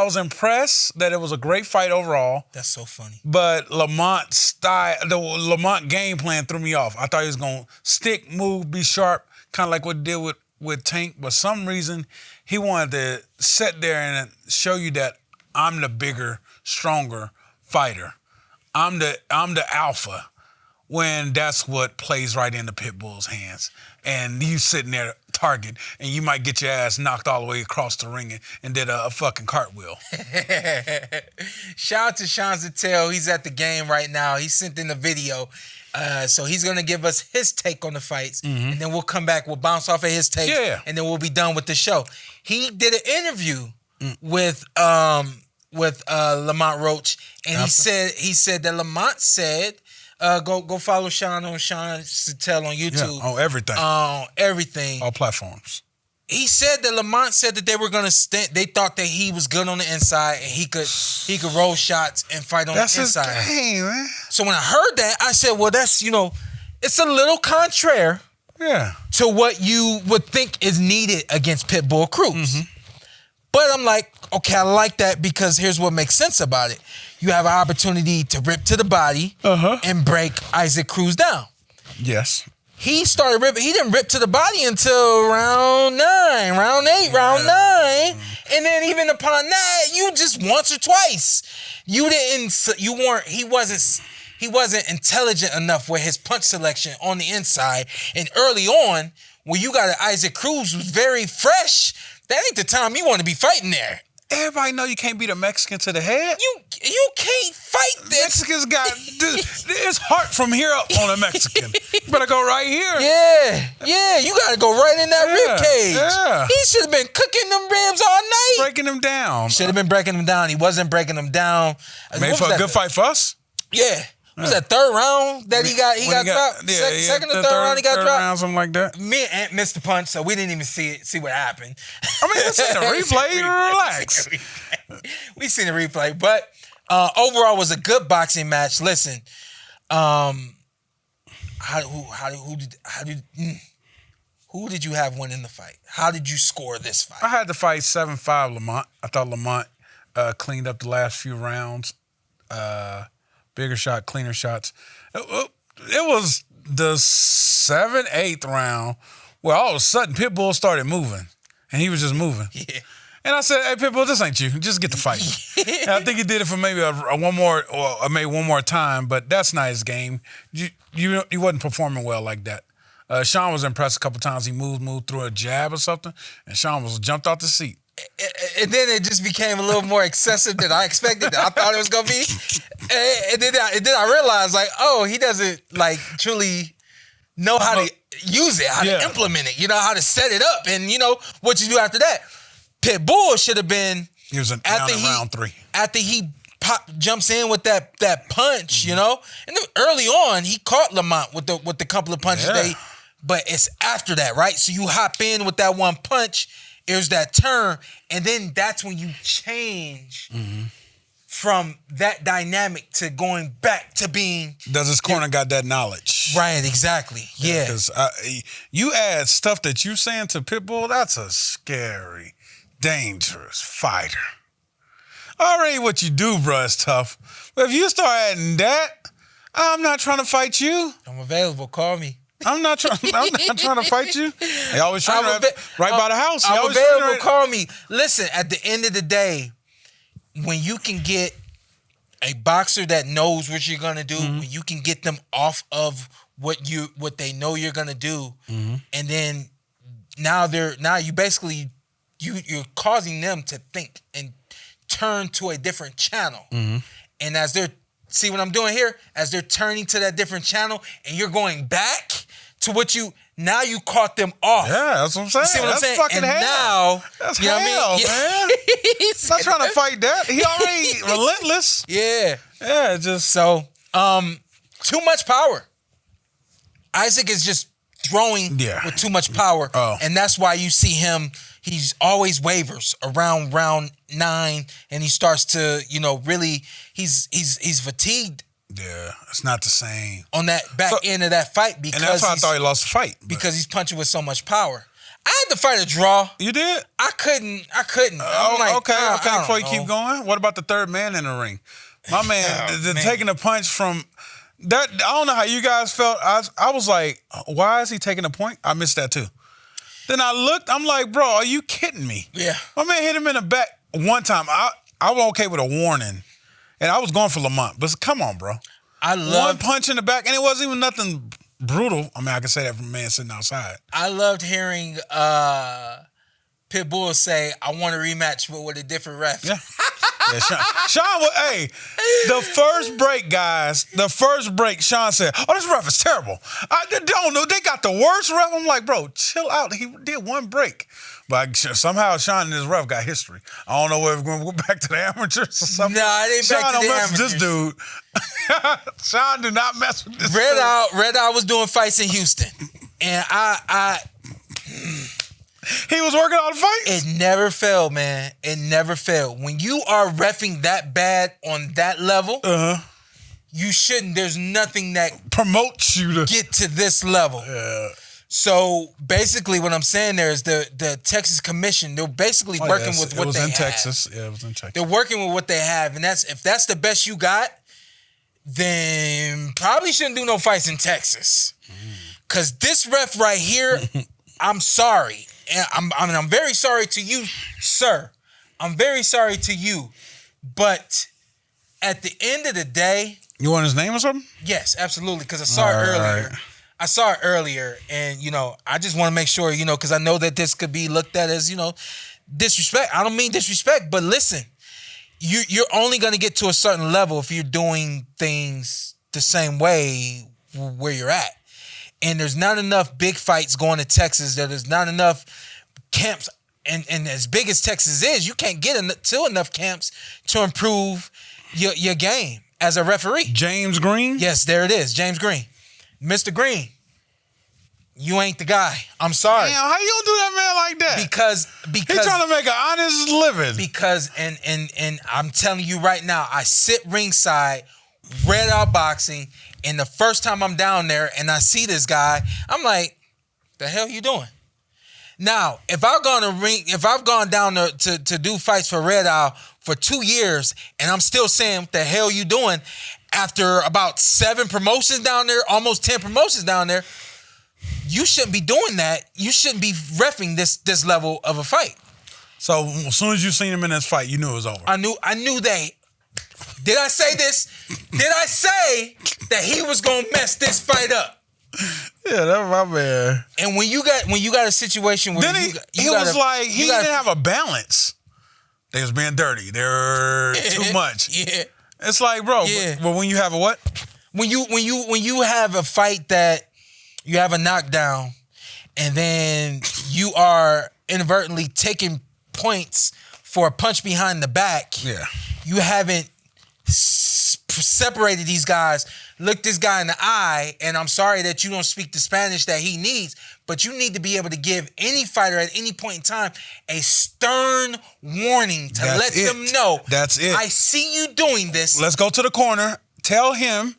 was impressed that it was a great fight overall. That's so funny. But Lamont's style, the Lamont game plan threw me off. I thought he was gonna stick, move, be sharp, kind of like what he did with Tank. But some reason he wanted to sit there and show you that I'm the bigger, stronger fighter. I'm the alpha. When that's what plays right into Pitbull's hands. And you sitting there target, and you might get your ass knocked all the way across the ring and did a fucking cartwheel. Shout out to Sean Zittel. He's at the game right now. He sent in a video. So he's going to give us his take on the fights. Mm-hmm. And then we'll come back. We'll bounce off of his take. Yeah. And then we'll be done with the show. He did an interview with Lamont Roach. And he said that Lamont said... Go follow Sean on Sean Zittel on YouTube. Yeah, on everything. On everything. All platforms. He said that Lamont said that they were gonna they thought that he was good on the inside and he could roll shots and fight on the inside. That's his game, man. So when I heard that, I said, well, that's, it's a little contrary to what you would think is needed against Pitbull Cruz. Mm-hmm. But I'm like, okay, I like that because here's what makes sense about it. You have an opportunity to rip to the body and break Isaac Cruz down. Yes. He started ripping. He didn't rip to the body until round 9, round 8, round 9. And then even upon that, you just once or twice. He wasn't intelligent enough with his punch selection on the inside. And early on, when you got an Isaac Cruz who's very fresh, that ain't the time you want to be fighting there. Everybody know you can't beat a Mexican to the head. You can't fight this. Mexicans got it's heart from here up on a Mexican. You better go right here. Yeah, you gotta go right in that rib cage. Yeah. He should have been cooking them ribs all night. Breaking them down. Should have been breaking them down. He wasn't breaking them down. Made for a good fight for us. Yeah. What was that third round that he got dropped? Yeah, second or third round he got dropped? Round, something like that. Me and Antt missed the punch, so we didn't even see what happened. I mean, it's in the replay. Relax. We seen the replay, but overall was a good boxing match. Listen, who did you have winning the fight? How did you score this fight? I had the fight 7-5 Lamont. I thought Lamont cleaned up the last few rounds. Bigger shot, cleaner shots. It was the 7th, 8th round where all of a sudden Pitbull started moving, and he was just moving. Yeah. And I said, "Hey, Pitbull, this ain't you. Just get the fight." And I think he did it for maybe one more time, but that's not his game. You wasn't performing well like that. Sean was impressed a couple times. He moved through a jab or something, and Sean jumped off the seat. And then it just became a little more excessive than I expected. I thought it was gonna be. And then I realized, like, oh, he doesn't like truly know how to use it, how to implement it. You know how to set it up, and you know what you do after that. Pitbull should have been. He was down in round 3 after he jumps in with that punch, you know. And then early on, he caught Lamont with the couple of punches. But it's after that, right? So you hop in with that one punch. There's that turn, and then that's when you change from that dynamic to going back to being... Does his corner got that knowledge? Right, exactly. Yeah. Because you add stuff that you're saying to Pitbull, that's a scary, dangerous fighter. Already what you do, bro, is tough. But if you start adding that, I'm not trying to fight you. I'm available. Call me. I'm not trying to fight you. They always trying to right by the house. I'm available. Call me. Listen, at the end of the day, when you can get a boxer that knows what you're gonna do, when you can get them off of what they know you're gonna do, and then you're causing them to think and turn to a different channel. And as they're see what I'm doing here, as they're turning to that different channel, and you're going back Yeah. what now you caught them off. Yeah, that's what I'm saying. You see what I'm saying? Fucking and hell. now, That's you know hell, what I mean? man. He's Not trying to fight that. He already relentless. Yeah. Yeah, just So, too much power. Isaac is just throwing with too much power. Oh. And that's why you see him, he's always wavers around round 9, and he starts to, really, he's fatigued. Yeah, it's not the same. On that back end of that fight because and that's why I thought he lost the fight. Because he's punching with so much power. I had to fight a draw. You did? I couldn't. I'm like, okay. Before you keep going, what about the third man in the ring? My man, taking a punch from that. I don't know how you guys felt. I was like, why is he taking a point? I missed that too. Then I looked. I'm like, bro, are you kidding me? Yeah. My man hit him in the back one time. I was okay with a warning, and I was going for Lamont. But come on, bro. One punch in the back, and it wasn't even nothing brutal. I mean, I can say that from a man sitting outside. I loved hearing Pitbull say, I want a rematch but with a different ref. Yeah. Sean, the first break, guys, Sean said, oh, this ref is terrible. I don't know. They got the worst ref. I'm like, bro, chill out. He did one break. But somehow Sean and his ref got history. I don't know whether we're going to go back to the amateurs or something. Nah, it ain't back to the amateurs. Sean don't mess with this dude. Sean do not mess with this Red dude. Red Eye was doing fights in Houston. And he was working on the fight? It never failed, man. It never failed. When you are reffing that bad on that level, you shouldn't. There's nothing that promotes you to get to this level. Yeah. So basically, what I'm saying there is the Texas Commission. They're basically working with what they have. It was in Texas. Yeah, it was in Texas. They're working with what they have, and if that's the best you got, then probably shouldn't do no fights in Texas. Cause this ref right here, I'm sorry, and I'm very sorry to you, sir. I'm very sorry to you, but at the end of the day, you want his name or something? Yes, absolutely. Cause I saw it earlier. Right. I saw it earlier, and, I just want to make sure, because I know that this could be looked at as, disrespect. I don't mean disrespect, but listen, you're only going to get to a certain level if you're doing things the same way where you're at. And there's not enough big fights going to Texas. There's not enough camps. And as big as Texas is, you can't get to enough camps to improve your game as a referee. James Green? Yes, there it is, James Green. Mr. Green, you ain't the guy. I'm sorry. Damn, how you gonna do that man like that? Because he's trying to make an honest living. Because and I'm telling you right now, I sit ringside, Red Out Boxing, and the first time I'm down there and I see this guy, I'm like, the hell you doing? Now, if I've gone down to do fights for Red Eye for 2 years and I'm still saying, what the hell you doing? After about 7 promotions down there, almost 10 promotions down there, you shouldn't be doing that. You shouldn't be reffing this level of a fight. So as soon as you seen him in this fight, you knew it was over. I knew they. Did I say this? Did I say that he was gonna mess this fight up? Yeah, that's my man. And when you got a situation where he didn't have a balance. They was being dirty. They're too much. Yeah. It's like, bro, but when you have a what? When you have a fight that you have a knockdown and then you are inadvertently taking points for a punch behind the back. Yeah. You haven't separated these guys, looked this guy in the eye, and I'm sorry that you don't speak the Spanish that he needs, but you need to be able to give any fighter at any point in time a stern warning to let them know. That's it. I see you doing this. Let's go to the corner. Tell him,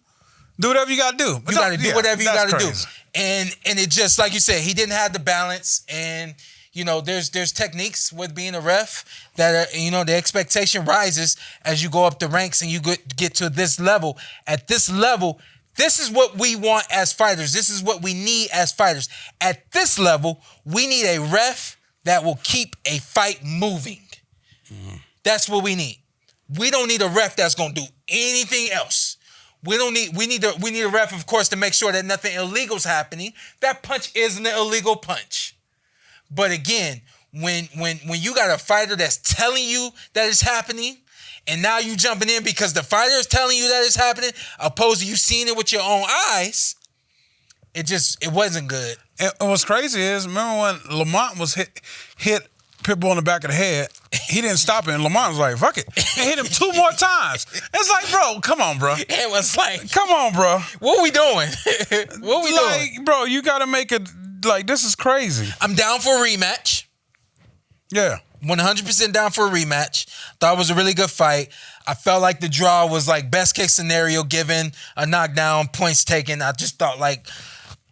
do whatever you got to do. You got to do whatever you got to do. And it just, like you said, he didn't have the balance. And, there's techniques with being a ref that, the expectation rises as you go up the ranks and you get to this level. At this level, this is what we want as fighters. This is what we need as fighters. At this level, we need a ref that will keep a fight moving. That's what we need. We don't need a ref that's going to do anything else. We need a ref, of course, to make sure that nothing illegal is happening. That punch isn't an illegal punch. But again, when you got a fighter that's telling you that it's happening, and now you jumping in because the fighter is telling you that it's happening, opposed to you seeing it with your own eyes, It wasn't good. And what's crazy is, remember when Lamont was hit Pitbull in the back of the head? He didn't stop it, and Lamont was like, fuck it. And hit him 2 more times. It's like, bro, come on, bro. It was like, come on, bro. What we doing? What we doing? Bro, you got to make it, like, this is crazy. I'm down for a rematch. Yeah. 100% down for a rematch. Thought it was a really good fight. I felt like the draw was like best case scenario given, a knockdown, points taken. I just thought like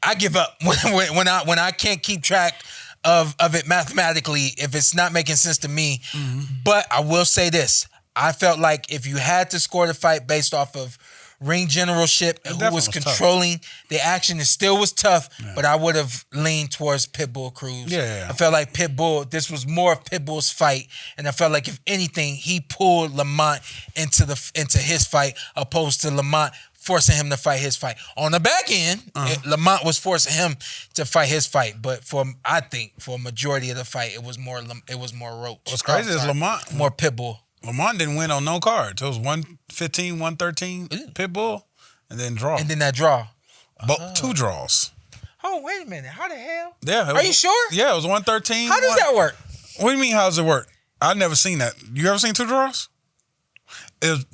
I give up when I can't keep track of it mathematically if it's not making sense to me. Mm-hmm. But I will say this. I felt like if you had to score the fight based off of ring generalship and who was controlling the action, it still was tough, but I would have leaned towards Pitbull Cruz. Yeah. I felt like this was more of Pitbull's fight, and I felt like if anything, he pulled Lamont into his fight opposed to Lamont forcing him to fight his fight. On the back end, Lamont was forcing him to fight his fight, but I think for a majority of the fight, it was more Roach. What's crazy is Lamont more Pitbull. Lamont didn't win on no cards. It was 115, 113, Pitbull, and then draw. And then that draw. 2 draws. Oh, wait a minute. How the hell? Yeah. Are you sure? Yeah, it was 113. How does that work? What do you mean, how does it work? I've never seen that. You ever seen 2 draws? It was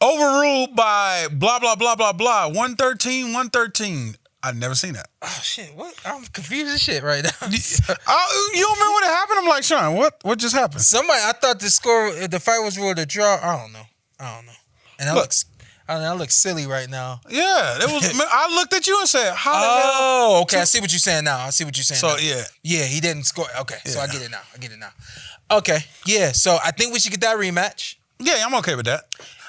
overruled by blah, blah, blah, blah, blah. 113, 113. I've never seen that. Oh, shit. What? I'm confused as shit right now. You don't remember what happened? I'm like, Sean, what just happened? I thought the fight was ruled a draw. I don't know. And I look silly right now. Yeah, it was. I looked at you and said, "How the hell?" Oh, okay. I see what you're saying now. So yeah, he didn't score. Okay, so I get it now. Okay, yeah. So I think we should get that rematch. Yeah, I'm okay with that.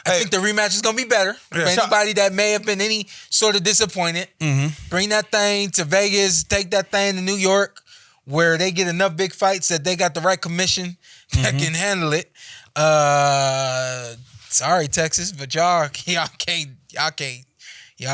I think the rematch is gonna be better for anybody that may have been any sort of disappointed. Mm-hmm. Bring that thing to Vegas. Take that thing to New York, where they get enough big fights that they got the right commission that can handle it. Sorry, Texas, but y'all can't do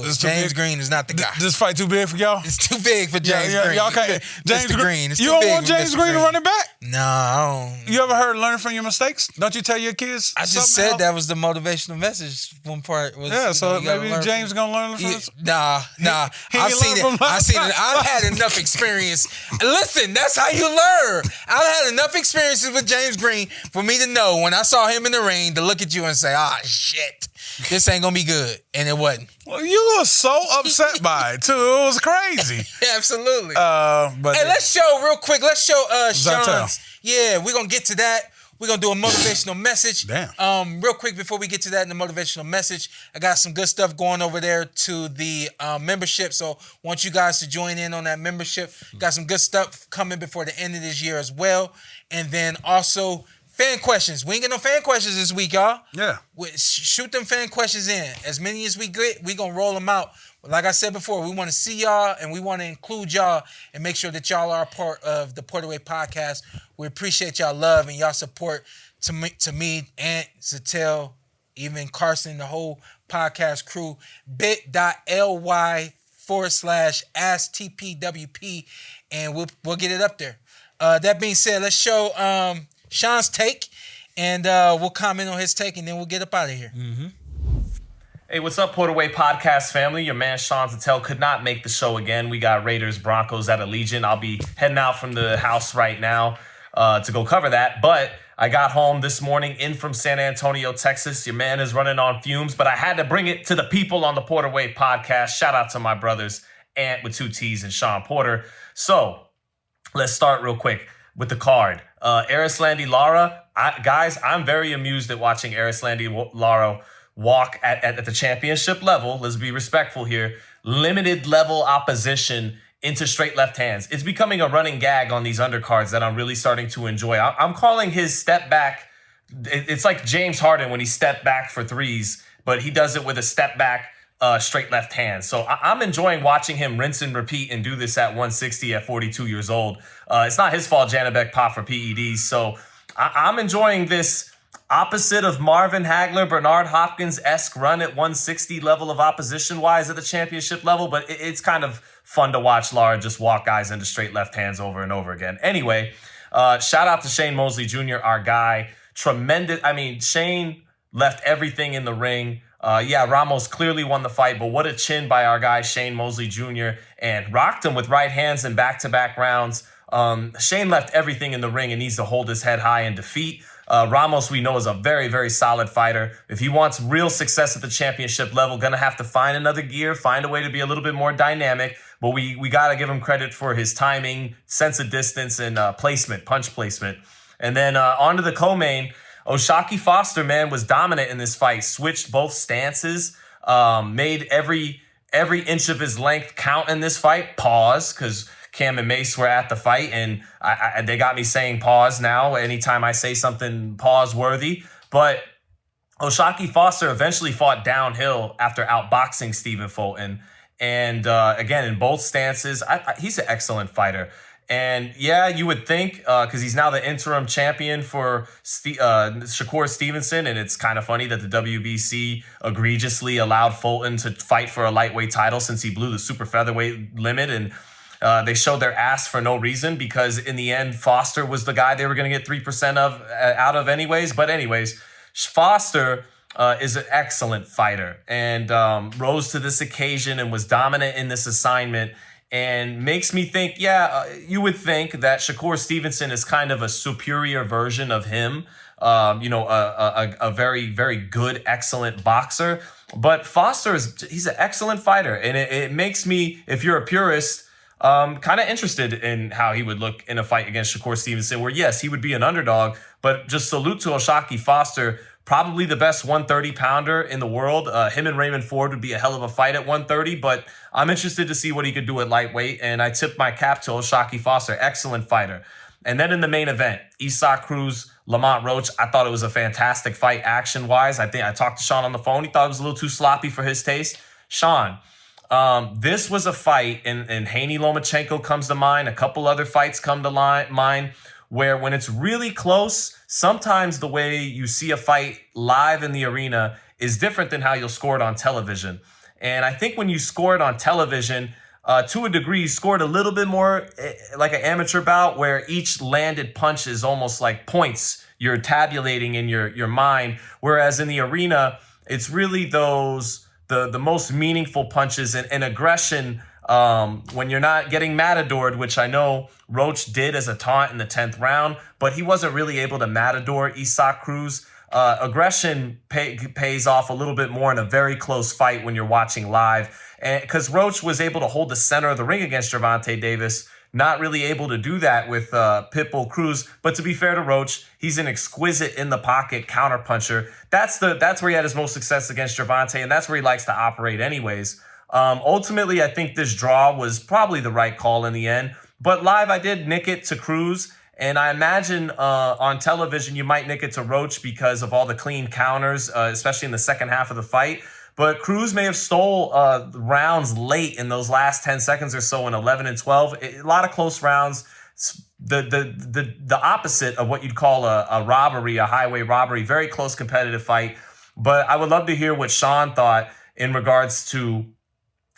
it. James Green is not the guy. This fight too big for y'all? It's too big for James Green. Y'all can't. James Green. You don't want James Green to run it back? No, I don't. You ever heard learn from your mistakes? Don't you tell your kids? I just said that was the motivational message. One part was. So maybe James gonna learn from us? Nah. I've seen it. I've had enough experience. Listen, that's how you learn. I've had enough experiences with James Green for me to know when I saw him in the ring to look at you and say, shit. This ain't gonna be good, and it wasn't. Well, you were so upset by it too. It was crazy. Yeah, absolutely. But hey, let's show real quick. Let's show Zittel. Sean's. Yeah, we're gonna get to that. We're gonna do a motivational message. Damn. Real quick before we get to that in the motivational message, I got some good stuff going over there to the membership. So I want you guys to join in on that membership. Got some good stuff coming before the end of this year as well, and then also. Fan questions. We ain't get no fan questions this week, y'all. Yeah. Shoot them fan questions in. As many as we get, we going to roll them out. But like I said before, we want to see y'all and we want to include y'all and make sure that y'all are a part of the PorterWay Podcast. We appreciate y'all love and y'all support to me, Antt, Zittel, even Carson, the whole podcast crew. bit.ly/AskTPWP and we'll get it up there. That being said, let's show Sean's take, and we'll comment on his take, and then we'll get up out of here. Mm-hmm. Hey, what's up, PorterWay Podcast family? Your man Sean Zittel could not make the show again. We got Raiders Broncos at Allegiant. I'll be heading out from the house right now to go cover that, but I got home this morning in from San Antonio, Texas. Your man is running on fumes, but I had to bring it to the people on the PorterWay Podcast. Shout out to my brothers, Antt with 2 T's and Shawn Porter. So let's start real quick with the card. Erislandy, Lara. Guys, I'm very amused at watching Erislandy, Lara walk at the championship level. Let's be respectful here. Limited level opposition into straight left hands. It's becoming a running gag on these undercards that I'm really starting to enjoy. I'm calling his step back. It's like James Harden when he stepped back for threes, but he does it with a step back straight left hand. So I'm enjoying watching him rinse and repeat and do this at 160 at 42 years old. It's not his fault Janabek popped for PEDs. So I'm enjoying this opposite of Marvin Hagler, Bernard Hopkins-esque run at 160 level of opposition-wise at the championship level. But it's kind of fun to watch Lara just walk guys into straight left hands over and over again. Anyway, shout out to Shane Mosley Jr., our guy. Tremendous. I mean, Shane left everything in the ring. Ramos clearly won the fight, but what a chin by our guy Shane Mosley Jr. and rocked him with right hands in back-to-back rounds. Shane left everything in the ring and needs to hold his head high in defeat. Ramos, we know, is a very, very solid fighter. If he wants real success at the championship level, gonna have to find another gear, find a way to be a little bit more dynamic. But we gotta give him credit for his timing, sense of distance, and placement, punch placement. And then on to the co-main. O'Shaquie Foster, man, was dominant in this fight. Switched both stances, made every inch of his length count in this fight. Pause, because Cam and Mace were at the fight, and they got me saying pause now anytime I say something pause-worthy. But O'Shaquie Foster eventually fought downhill after outboxing Stephen Fulton. And again, in both stances, he's an excellent fighter. And yeah, you would think, because he's now the interim champion for Shakur Stevenson, and it's kind of funny that the WBC egregiously allowed Fulton to fight for a lightweight title since he blew the super featherweight limit, and they showed their ass for no reason, because in the end, Foster was the guy they were going to get 3% out of anyways. But anyways, Foster is an excellent fighter and rose to this occasion and was dominant in this assignment. And makes me think, you would think that Shakur Stevenson is kind of a superior version of him, a very, very good, excellent boxer. But Foster he's an excellent fighter. And it makes me, if you're a purist, kind of interested in how he would look in a fight against Shakur Stevenson, where yes, he would be an underdog, but just salute to O'Shaquie Foster. Probably the best 130-pounder in the world. Him and Raymond Ford would be a hell of a fight at 130, but I'm interested to see what he could do at lightweight, and I tip my cap to O'Shaquie Foster. Excellent fighter. And then in the main event, Cruz, Lamont Roach, I thought it was a fantastic fight action-wise. I think I talked to Sean on the phone. He thought it was a little too sloppy for his taste. Sean, this was a fight, and Haney Lomachenko comes to mind. A couple other fights come to mind, where when it's really close, sometimes the way you see a fight live in the arena is different than how you'll score it on television. And I think when you score it on television, to a degree, you scored a little bit more like an amateur bout, where each landed punch is almost like points you're tabulating in your mind. Whereas in the arena, it's really the most meaningful punches and aggression. When you're not getting matadored, which I know Roach did as a taunt in the 10th round, but he wasn't really able to matador Cruz. Aggression pays off a little bit more in a very close fight when you're watching live. And because Roach was able to hold the center of the ring against Gervonta Davis, not really able to do that with Pitbull Cruz. But to be fair to Roach, he's an exquisite in the pocket counterpuncher. That's where he had his most success against Gervonta, and that's where he likes to operate anyways. Ultimately, I think this draw was probably the right call in the end. But live, I did nick it to Cruz. And I imagine on television, you might nick it to Roach because of all the clean counters, especially in the second half of the fight. But Cruz may have stole rounds late in those last 10 seconds or so in 11 and 12. A lot of close rounds. The opposite of what you'd call a robbery, a highway robbery. Very close competitive fight. But I would love to hear what Sean thought in regards to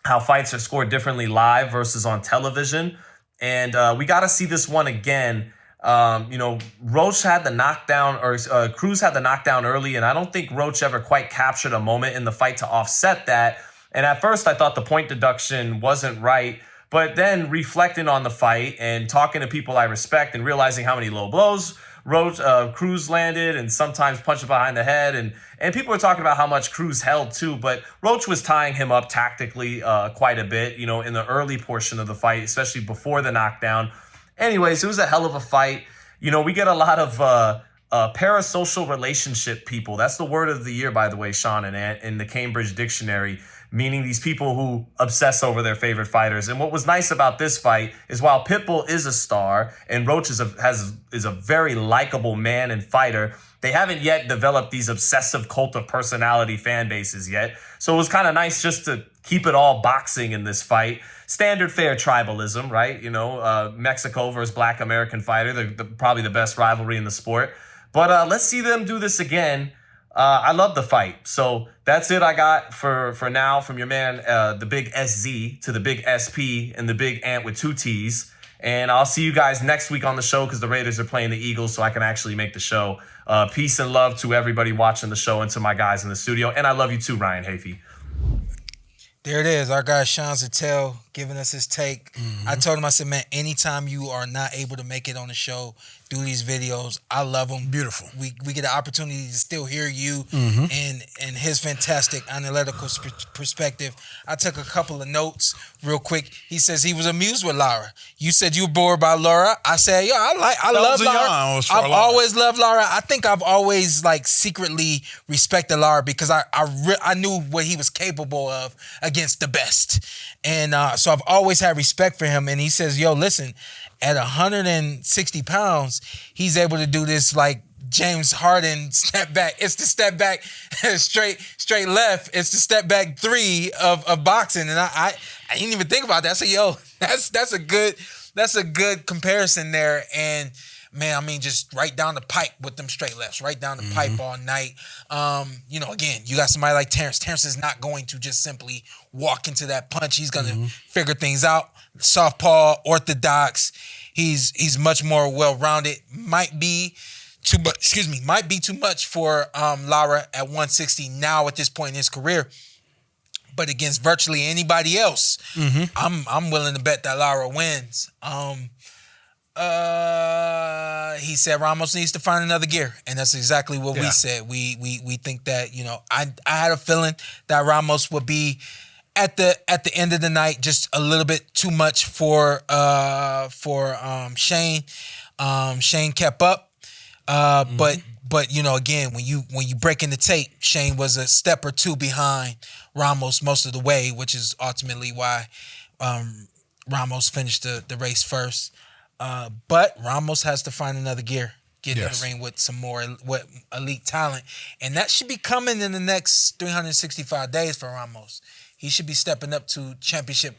how fights are scored differently live versus on television. And we got to see this one again. Roach had the knockdown, or Cruz had the knockdown early, and I don't think Roach ever quite captured a moment in the fight to offset that. And at first, I thought the point deduction wasn't right. But then reflecting on the fight and talking to people I respect and realizing how many low blows Cruz landed and sometimes punched behind the head. And people were talking about how much Cruz held too, but Roach was tying him up tactically quite a bit, in the early portion of the fight, especially before the knockdown. Anyways, it was a hell of a fight. We get a lot of parasocial relationship people. That's the word of the year, by the way, Sean and Antt, in the Cambridge Dictionary, meaning these people who obsess over their favorite fighters. And what was nice about this fight is while Pitbull is a star and Roach is a very likable man and fighter, they haven't yet developed these obsessive cult of personality fan bases yet. So it was kind of nice just to keep it all boxing in this fight. Standard fare tribalism, right? Mexico versus Black American fighter, probably the best rivalry in the sport. But let's see them do this again. I love the fight. So that's it I got for now from your man, the big SZ to the big SP and the big Antt with 2 T's. And I'll see you guys next week on the show because the Raiders are playing the Eagles, so I can actually make the show. Peace and love to everybody watching the show and to my guys in the studio. And I love you too, Ryan Hafey. There it is. Our guy Sean Zittel giving us his take. I told him, I said, man, anytime you are not able to make it on the show, do these videos. I love them. Beautiful. We get an opportunity to still hear you and his fantastic analytical perspective. I took a couple of notes real quick. He says he was amused with Lara. You said you were bored by Lara. I said, yo, I love Lara. I've always loved Lara. I think I've always secretly respected Lara because I knew what he was capable of against the best. And so I've always had respect for him. And he says, yo, listen, at 160 pounds, he's able to do this like James Harden step back. It's the step back straight left. It's the step back 3 of boxing. And I didn't even think about that. I said, yo, that's a good comparison there. And man, I mean, just right down the pipe with them straight lefts, right down the pipe all night. Again, you got somebody like Terence. Terence is not going to just simply walk into that punch. He's going to figure things out. Southpaw, orthodox. He's much more well-rounded. Might be too much for Lara at 160 now at this point in his career. But against virtually anybody else, I'm willing to bet that Lara wins. He said Ramos needs to find another gear, and that's exactly what we said. We think that, I had a feeling that Ramos would be at the end of the night just a little bit too much for Shane. Shane kept up, but again, when you break in the tape, Shane was a step or two behind Ramos most of the way, which is ultimately why Ramos finished the race first. But Ramos has to find another gear, get in the ring with some more elite talent. And that should be coming in the next 365 days for Ramos. He should be stepping up to championship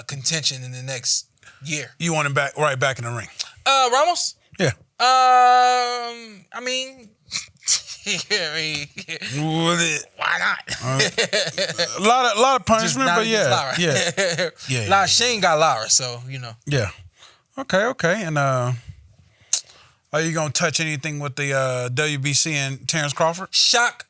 contention in the next year. You want him back in the ring? Ramos? Yeah. I mean, why not? A lot of punishment, but yeah. Shane got Lara, so Yeah. Okay. And are you gonna touch anything with the WBC and Terence Crawford? Shock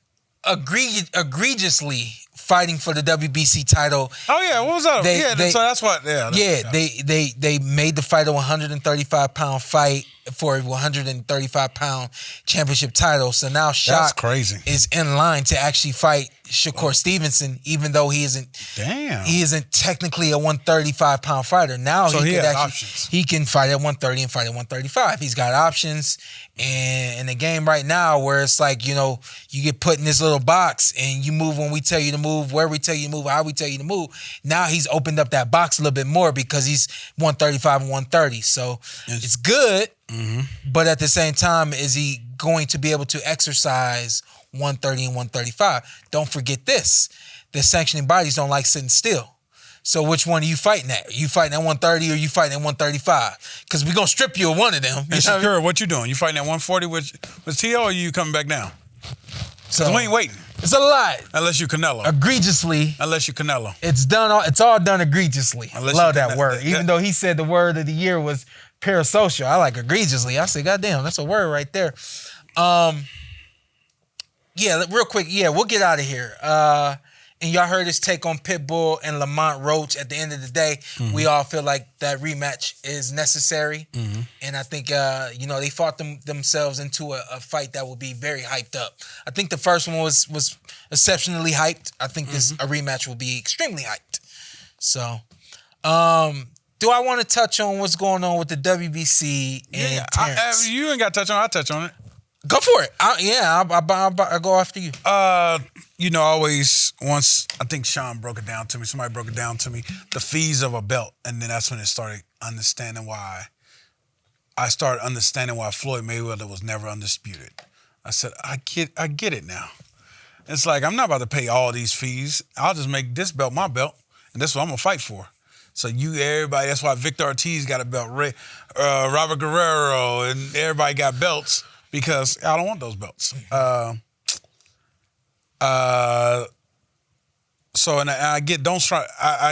egregiously fighting for the WBC title. Oh yeah, what was that? So that's what. They made the fight a 135-pound fight for a 135-pound championship title. So now Shock is in line to actually fight Shakur Stevenson, even though he isn't technically a 135-pound fighter. Now he can fight at 130 and fight at 135. He's got options. And in the game right now, where it's like, you get put in this little box and you move when we tell you to move, where we tell you to move, how we tell you to move. Now he's opened up that box a little bit more because he's 135 and 130. So it's good, but at the same time, is he going to be able to exercise 130 and 135? Don't forget this. The sanctioning bodies don't like sitting still. So which one are you fighting at? Are you fighting at 130 or are you fighting at 135? Because we're going to strip you of one of them. And Shakur, what you doing? You fighting at 140 with T.O. or are you coming back down? So we ain't waiting. It's a lot. Unless you Canelo. Egregiously. Unless you Canelo. It's all done egregiously. I love that word. Even though he said the word of the year was parasocial, I like egregiously. I say, goddamn, that's a word right there. Real quick. Yeah, we'll get out of here. And y'all heard his take on Pitbull and Lamont Roach. At the end of the day, we all feel like that rematch is necessary. And I think, they fought themselves into a fight that will be very hyped up. I think the first one was exceptionally hyped. I think a rematch will be extremely hyped. So, do I want to touch on what's going on with the WBC and Terence? You ain't got to touch on it. I'll touch on it. Go for it. I'll go after you. Always once I think Sean broke it down to me. Somebody broke it down to me. The fees of a belt, and then that's when it started understanding why. I started understanding why Floyd Mayweather was never undisputed. I said, I get it now. It's like I'm not about to pay all these fees. I'll just make this belt my belt, and this is what I'm gonna fight for. So everybody. That's why Victor Ortiz got a belt. Robert Guerrero and everybody got belts. Because I don't want those belts. So I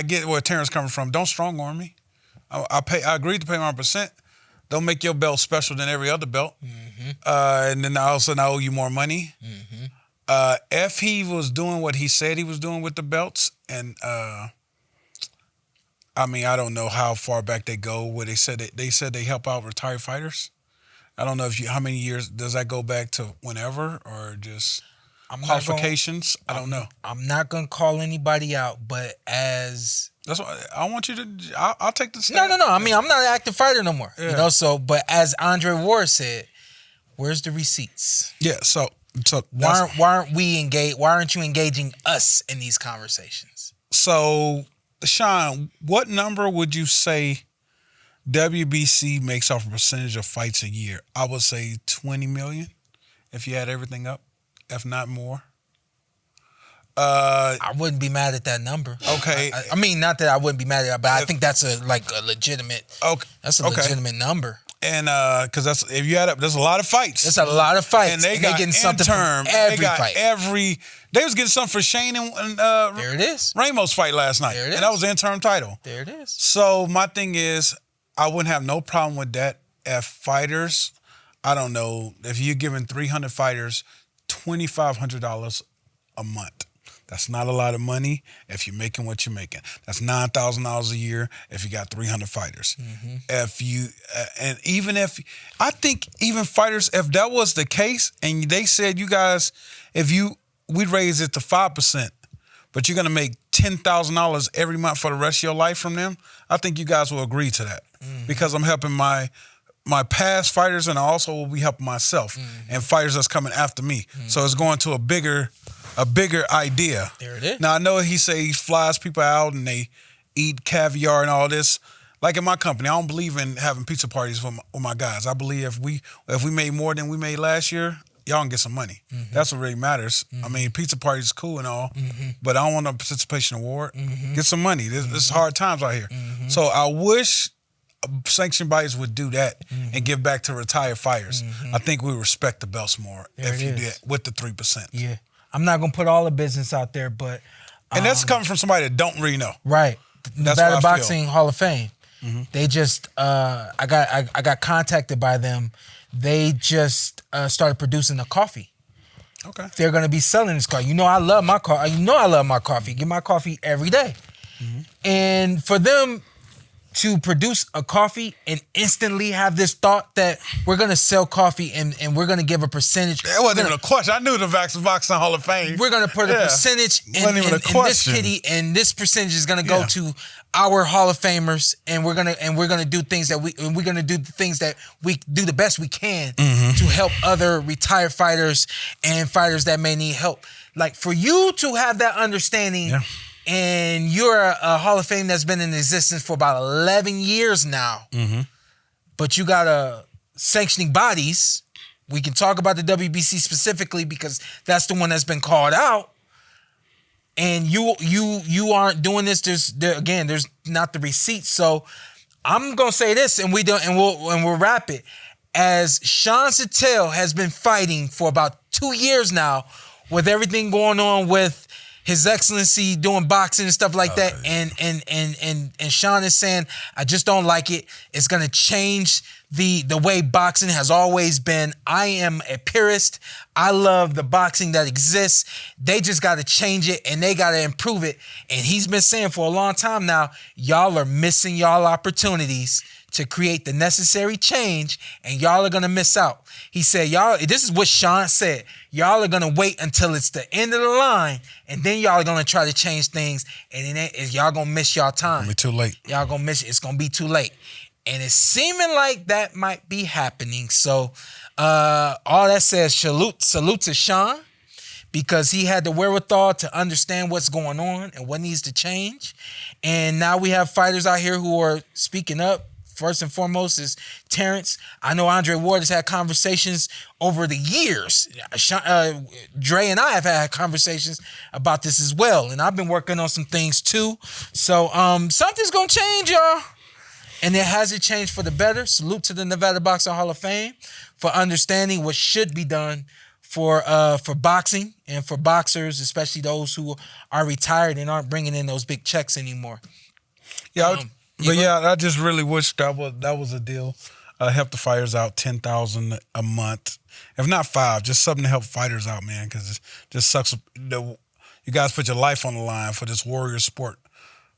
get where Terence coming from. Don't strong arm me. I agreed to pay my percent. Don't make your belt special than every other belt. And then all of a sudden I owe you more money. If he was doing what he said he was doing with the belts, and I mean, I don't know how far back they go where they said they help out retired fighters. I don't know how many years does that go back to, whenever, or just qualifications? I don't know. I'm not gonna call anybody out, but that's what I want you to. I'll take the step. No. I mean, I'm not an active fighter no more. Yeah. You know, so but as Andre Ward said, where's the receipts? Yeah. So why aren't we engaged? Why aren't you engaging us in these conversations? So, Shawn, what number would you say WBC makes off a percentage of fights a year? I would say 20 million if you add everything up, if not more. I wouldn't be mad at that number. Okay. I mean, not that I wouldn't be mad at it, but I think that's a legitimate. Okay. That's a legitimate number. And because if you add up, there's a lot of fights. There's a lot of fights, and they got getting something from every fight. They was getting something for Shane and there it is. Ramos fight last night, There it is. and that was the interim title. There it is. So my thing is, I wouldn't have no problem with that if fighters, I don't know, if you're giving 300 fighters $2,500 a month. That's not a lot of money if you're making what you're making. That's $9,000 a year if you got 300 fighters. If you, and even if, I think even fighters, if that was the case and they said, you guys, we'd raise it to 5%, but you're going to make $10,000 every month for the rest of your life from them, I think you guys will agree to that because I'm helping my past fighters, and I also will be helping myself and fighters that's coming after me. So it's going to a bigger idea. There it is. Now I know he flies people out and they eat caviar and all this. Like in my company, I don't believe in having pizza parties with my guys. I believe if we made more than we made last year, y'all can get some money. That's what really matters. I mean, pizza parties is cool and all, but I don't want a participation award. Get some money. This hard times out here. So I wish sanctioned bodies would do that and give back to retired fighters. I think we respect the belts more if you did with the 3%. Yeah. I'm not gonna put all the business out there, but and that's coming from somebody that don't really know. Right. That's Nevada what I Boxing feel. Hall of Fame. They just I got contacted by them. They just started producing a coffee. Okay. They're gonna be selling this coffee. You know I love my coffee. You know I love my coffee. Get my coffee every day. And for them to produce a coffee and instantly have this thought that we're gonna sell coffee and we're gonna give a percentage. That wasn't even a question. I knew the Boxing Hall of Fame. We're gonna put a percentage in this kitty, and this percentage is gonna go to our Hall of Famers, and we're gonna do things that we're gonna do the things that we do the best we can to help other retired fighters and fighters that may need help. Like for you to have that understanding. Yeah. And you're a Hall of Fame that's been in existence for about 11 years now. But you got sanctioning bodies. We can talk about the WBC specifically because that's the one that's been called out. And you aren't doing this. There's not the receipts. So I'm gonna say this, and we'll wrap it. As Sean Zittel has been fighting for about 2 years now, with everything going on with His Excellency doing boxing and stuff like that, and Sean is saying, I just don't like it. It's gonna change the way boxing has always been. I am a purist. I love the boxing that exists. They just gotta change it and they gotta improve it. And he's been saying for a long time now, y'all are missing y'all opportunities to create the necessary change, and y'all are gonna miss out. He said, this is what Sean said. Y'all are gonna wait until it's the end of the line, and then y'all are gonna try to change things, and then y'all gonna miss y'all time. It'll be too late. Y'all gonna miss it. It's gonna be too late. And it's seeming like that might be happening. So all that says salute to Sean, because he had the wherewithal to understand what's going on and what needs to change. And now we have fighters out here who are speaking up. First and foremost is Terence. I know Andre Ward has had conversations over the years. Dre and I have had conversations about this as well. And I've been working on some things too. So something's going to change, y'all. And it hasn't changed for the better. Salute to the Nevada Boxing Hall of Fame for understanding what should be done for boxing and for boxers, especially those who are retired and aren't bringing in those big checks anymore. Yeah, But yeah, I just really wish that was a deal. Help the fighters out, $10,000 a month, if not 5, just something to help fighters out, man. Because it just sucks. You guys put your life on the line for this warrior sport.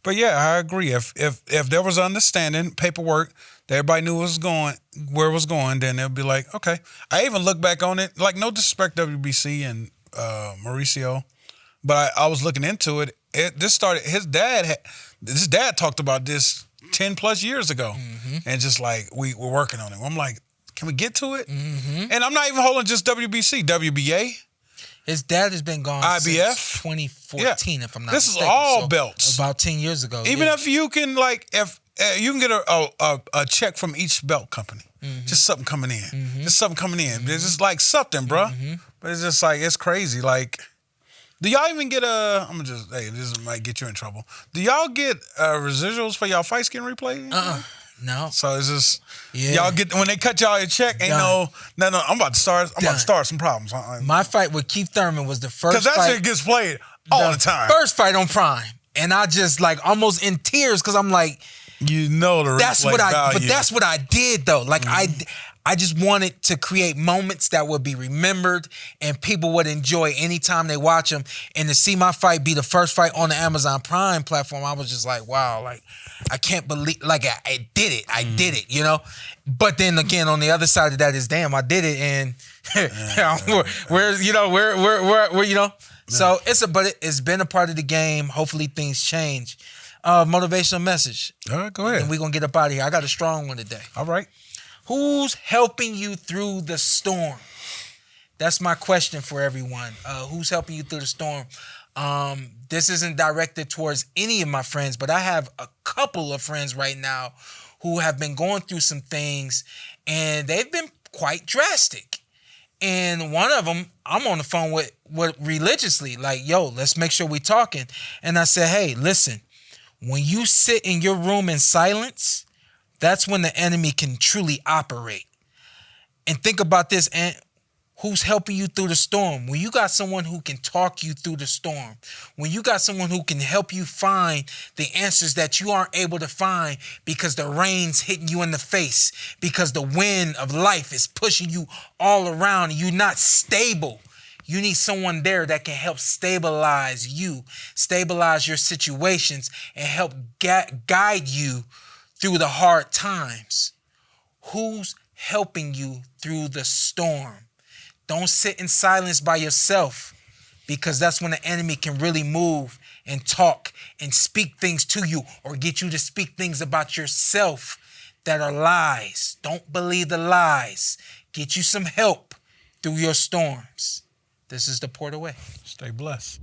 But yeah, I agree. If there was understanding, paperwork, that everybody knew where it was going, then it'd be like, okay. I even look back on it, like no disrespect WBC and Mauricio, but I was looking into it. This started. His dad talked about this 10 plus years ago, and just like we're working on it. I'm like, can we get to it? And I'm not even holding just WBC, WBA. His dad has been gone IBF since 2014, if I'm not mistaken. This is all belts. About 10 years ago. Even if you can, like, if you can get a check from each belt company, just something coming in, just something coming in. It's just like something, bro. But it's just like, it's crazy. Like, do y'all even get this might get you in trouble. Do y'all get residuals for y'all fights getting replayed? No. So it's just y'all get when they cut y'all a check. Ain't no. I'm about to start some problems. My fight with Keith Thurman was the first. Because that shit gets played all the time. First fight on Prime, and I just like almost in tears because I'm like, that's what I did though. Like I just wanted to create moments that would be remembered and people would enjoy anytime they watch them. And to see my fight be the first fight on the Amazon Prime platform, I was just like, wow, like I can't believe, like I did it. I did it, you know? But then again, on the other side of that is, damn, I did it. And we're you know? So it's been a part of the game. Hopefully things change. Motivational message. All right, go ahead. And we're going to get up out of here. I got a strong one today. All right. Who's helping you through the storm? That's my question for everyone. Who's helping you through the storm? This isn't directed towards any of my friends, but I have a couple of friends right now who have been going through some things, and they've been quite drastic. And one of them, I'm on the phone with religiously, like, yo, let's make sure we're talking. And I said, hey, listen, when you sit in your room in silence, that's when the enemy can truly operate. And think about this, Antt. Who's helping you through the storm? When you got someone who can talk you through the storm, when you got someone who can help you find the answers that you aren't able to find because the rain's hitting you in the face, because the wind of life is pushing you all around and you're not stable. You need someone there that can help stabilize you, stabilize your situations, and help guide you through the hard times. Who's helping you through the storm? Don't sit in silence by yourself, because that's when the enemy can really move and talk and speak things to you or get you to speak things about yourself that are lies. Don't believe the lies. Get you some help through your storms. This is the PorterWay. Stay blessed.